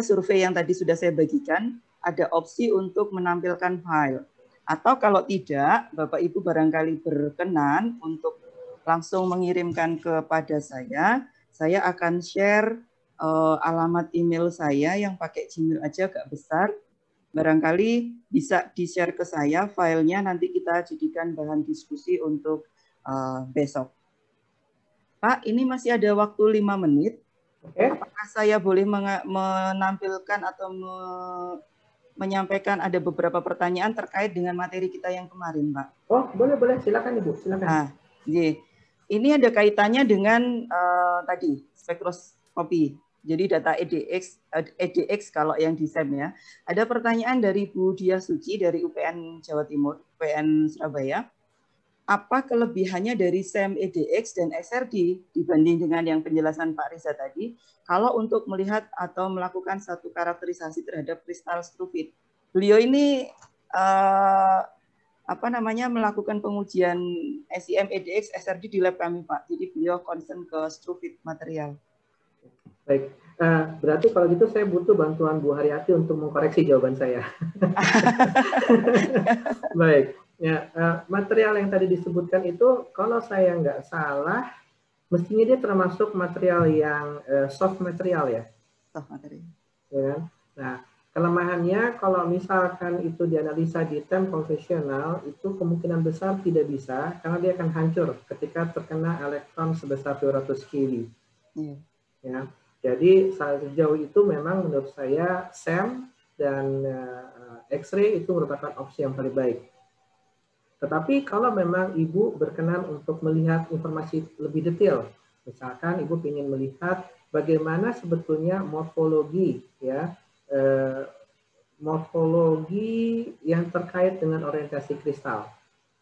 survei yang tadi sudah saya bagikan, ada opsi untuk menampilkan file. Atau kalau tidak, Bapak Ibu barangkali berkenan untuk langsung mengirimkan kepada saya akan share alamat email saya yang pakai Gmail aja agak besar. Barangkali bisa di-share ke saya filenya, nanti kita jadikan bahan diskusi untuk besok. Pak, ini masih ada waktu 5 menit. Apakah saya boleh menampilkan atau menyampaikan ada beberapa pertanyaan terkait dengan materi kita yang kemarin, Pak? Oh, boleh. Silakan Ibu, silakan. Ini ada kaitannya dengan tadi spektroskopi. Jadi data EDX kalau yang di SEM ya. Ada pertanyaan dari Bu Dia Suci dari UPN Jawa Timur, UPN Surabaya. Apa kelebihannya dari SEM EDX dan XRD dibanding dengan yang penjelasan Pak Riza tadi kalau untuk melihat atau melakukan satu karakterisasi terhadap kristal struvit? Beliau ini melakukan pengujian SEM EDX XRD di lab kami, Pak. Jadi beliau concern ke struvit material. Baik, berarti kalau gitu saya butuh bantuan Bu Haryati untuk mengkoreksi jawaban saya. Baik. Ya, material yang tadi disebutkan itu, kalau saya nggak salah, mestinya dia termasuk material yang soft material ya. Soft material. Ya. Nah, kelemahannya kalau misalkan itu dianalisa di TEM konvensional, itu kemungkinan besar tidak bisa, karena dia akan hancur ketika terkena elektron sebesar 200 keV. Ya. Jadi sejauh itu memang menurut saya SEM dan X-ray itu merupakan opsi yang paling baik. Tetapi kalau memang Ibu berkenan untuk melihat informasi lebih detail, misalkan Ibu ingin melihat bagaimana sebetulnya morfologi ya, morfologi yang terkait dengan orientasi kristal.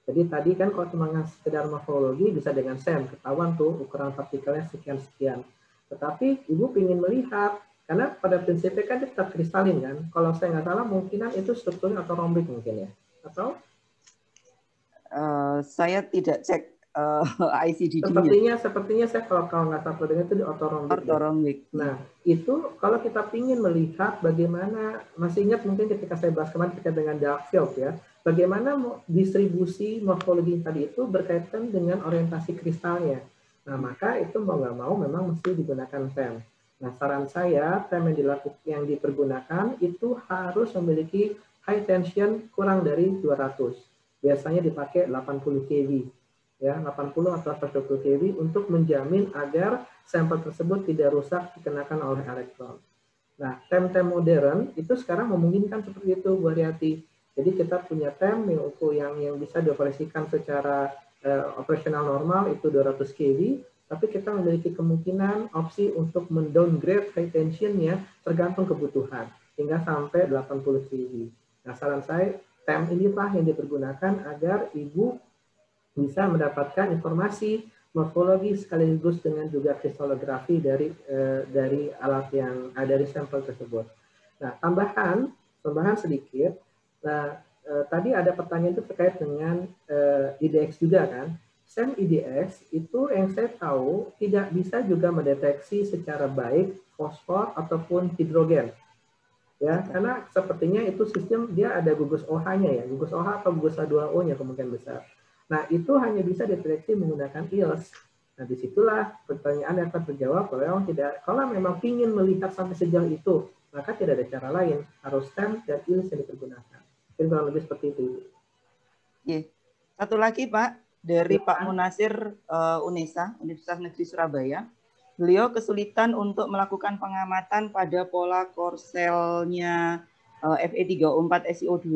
Jadi tadi kan kalau cuma sekedar morfologi bisa dengan SEM, ketahuan tuh ukuran partikelnya sekian-sekian. Tetapi Ibu ingin melihat, karena pada prinsipnya kan dia tetap kristalin kan, kalau saya nggak salah mungkinan itu strukturnya ortorombik mungkin ya, atau? Saya tidak cek ICD. Sepertinya saya kalau nggak salah dengan itu di ortorombik. Nah, itu kalau kita ingin melihat bagaimana, masih ingat mungkin ketika saya bahas kemarin terkait dengan dark field ya, bagaimana distribusi morfologi tadi itu berkaitan dengan orientasi kristalnya. Nah, maka itu mau nggak mau memang mesti digunakan TEM. Nah, saran saya TEM yang dipergunakan itu harus memiliki high tension kurang dari 200. Biasanya dipakai 80 kV, ya 80 atau 120 kV untuk menjamin agar sampel tersebut tidak rusak dikenakan oleh elektron. Nah, TEM modern itu sekarang memungkinkan seperti itu, Bu Haryati. Jadi kita punya TEM yang bisa dioperasikan secara operasional normal itu 200 kV, tapi kita memiliki kemungkinan opsi untuk mendowngrade high tensionnya tergantung kebutuhan hingga sampai 80 kV. Nah, saran saya TEM inilah yang dipergunakan agar Ibu bisa mendapatkan informasi morfologi sekaligus dengan juga kristalografi dari alat yang ada dari sampel tersebut. Nah, tambahan sedikit. Nah, tadi ada pertanyaan itu terkait dengan IDX juga kan. SEM IDX itu yang saya tahu tidak bisa juga mendeteksi secara baik fosfor ataupun hidrogen. Ya, karena sepertinya itu sistem dia ada gugus OH-nya ya, gugus OH atau gugus H2O-nya kemungkinan besar. Nah, itu hanya bisa dideteksi menggunakan EELS. Nah, disitulah pertanyaan yang akan terjawab kalau memang ingin melihat sampai sejauh itu, maka tidak ada cara lain, harus TEM dan EELS yang dipergunakan. Mungkin kurang lebih seperti itu. Satu lagi Pak, dari Pak Munasir UNESA, Universitas Negeri Surabaya. Beliau kesulitan untuk melakukan pengamatan pada pola korselnya Fe3O4 SiO2.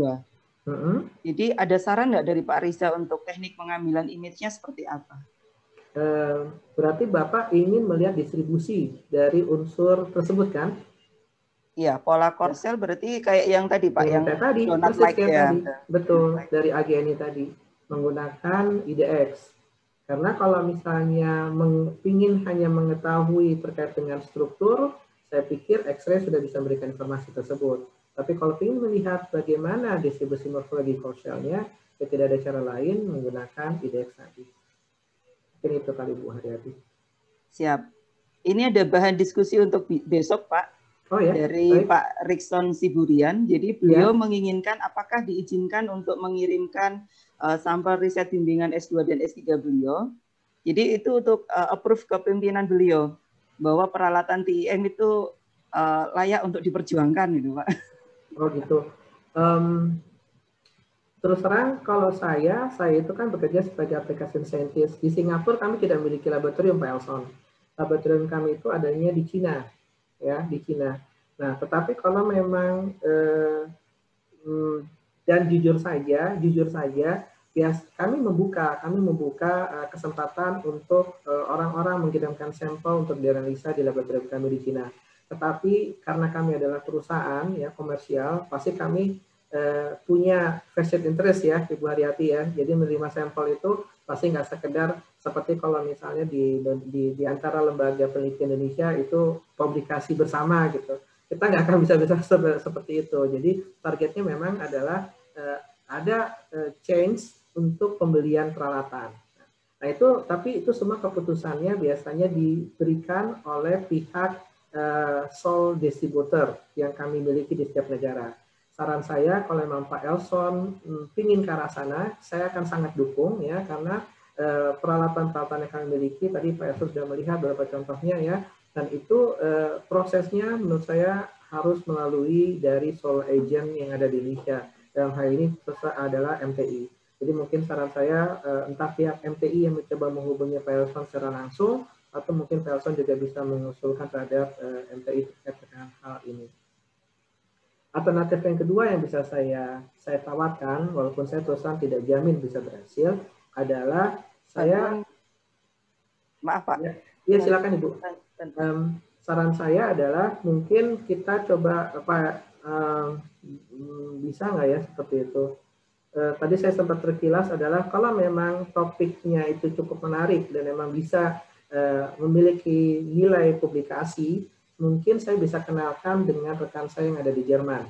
Jadi ada saran nggak dari Pak Riza untuk teknik pengambilan image-nya seperti apa? Berarti Bapak ingin melihat distribusi dari unsur tersebut kan? Iya, pola korsel berarti kayak yang tadi Pak, yang tadi, donut like ya. Tadi. Betul, dari AGNI tadi menggunakan IDX. Karena kalau misalnya ingin hanya mengetahui terkait dengan struktur, saya pikir X-ray sudah bisa memberikan informasi tersebut. Tapi kalau ingin melihat bagaimana distribusi morfologi korselnya, ya tidak ada cara lain menggunakan IDX tadi. Mungkin itu kali Bu Haryati. Siap. Ini ada bahan diskusi untuk besok, Pak. Oh ya, dari baik. Pak Rikson Siburian. Jadi beliau menginginkan apakah diizinkan untuk mengirimkan sampel riset bimbingan S2 dan S3 beliau. Jadi itu untuk approve ke pimpinan beliau bahwa peralatan TIM itu layak untuk diperjuangkan gitu, Pak. Oh gitu. Terus terang kalau saya itu kan bekerja sebagai application scientist. Di Singapura kami tidak memiliki laboratorium Pak Elson. Laboratorium kami itu adanya di Cina, ya di Cina. Nah, tetapi kalau memang dan jujur saja, kami membuka kesempatan untuk orang-orang mengirimkan sampel untuk dianalisa di laboratorium kami di Cina. Tetapi karena kami adalah perusahaan ya komersial, pasti kami punya vested interest ya, Ibu Haryati ya. Jadi menerima sampel itu pasti nggak sekedar seperti kalau misalnya di antara lembaga peneliti Indonesia itu publikasi bersama gitu. Kita nggak akan bisa seperti itu. Jadi targetnya memang adalah ada change untuk pembelian peralatan. Nah itu, tapi itu semua keputusannya biasanya diberikan oleh pihak sole distributor yang kami miliki di setiap negara. Saran saya kalau memang Pak Elson ingin ke arah sana, saya akan sangat dukung ya, karena peralatan-peralatan yang kami miliki, tadi Pak Elson sudah melihat beberapa contohnya ya, dan itu prosesnya menurut saya harus melalui dari sole agent yang ada di Indonesia. Dalam hal ini adalah MTI. Jadi mungkin saran saya entah pihak MTI yang mencoba menghubungi Pak Elson secara langsung, atau mungkin Pak Elson juga bisa mengusulkan terhadap MTI terkait dengan hal ini. Alternatif yang kedua yang bisa saya tawarkan, walaupun saya terus terang tidak jamin bisa berhasil, adalah saya... Maaf Pak. Ya silakan Ibu. Saran saya adalah mungkin kita coba bisa nggak ya seperti itu. Tadi saya sempat terkilas adalah kalau memang topiknya itu cukup menarik dan memang bisa memiliki nilai publikasi, mungkin saya bisa kenalkan dengan rekan saya yang ada di Jerman.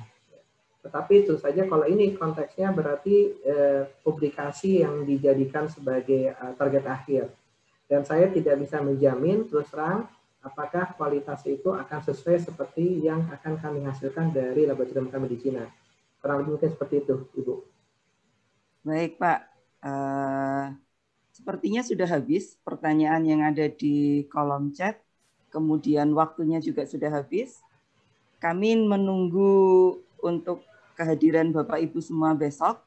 Tetapi itu saja kalau ini konteksnya berarti publikasi yang dijadikan sebagai target akhir. Dan saya tidak bisa menjamin terus terang apakah kualitas itu akan sesuai seperti yang akan kami hasilkan dari laboratorium kami di Cina. Kurang lebih mungkin seperti itu, Ibu. Baik, Pak. Sepertinya sudah habis pertanyaan yang ada di kolom chat. Kemudian waktunya juga sudah habis. Kami menunggu untuk kehadiran Bapak Ibu semua besok.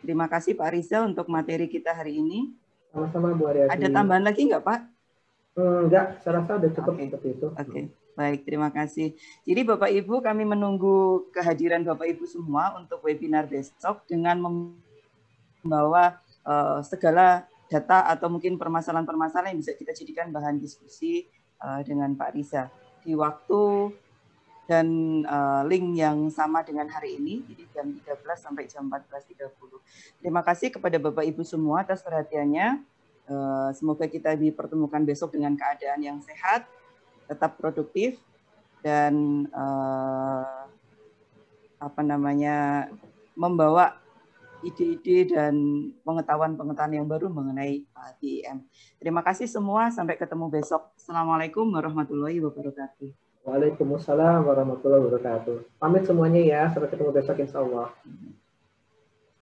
Terima kasih Pak Rizal untuk materi kita hari ini. Sama-sama Bu Haryati. Ada tambahan lagi nggak Pak? Enggak, saya rasa sudah cukup seperti itu. Oke, baik, terima kasih. Jadi Bapak Ibu, kami menunggu kehadiran Bapak Ibu semua untuk webinar besok dengan membawa segala data atau mungkin permasalahan-permasalahan yang bisa kita jadikan bahan diskusi dengan Pak Riza di waktu dan link yang sama dengan hari ini, jadi jam 13 sampai jam 14.30. Terima kasih kepada Bapak Ibu semua atas perhatiannya. Semoga kita dipertemukan besok dengan keadaan yang sehat, tetap produktif, dan membawa ide-ide dan pengetahuan-pengetahuan yang baru mengenai TIM. Terima kasih semua, sampai ketemu besok. Assalamualaikum warahmatullahi wabarakatuh. Waalaikumsalam warahmatullahi wabarakatuh. Pamit semuanya ya, sampai ketemu besok insya Allah.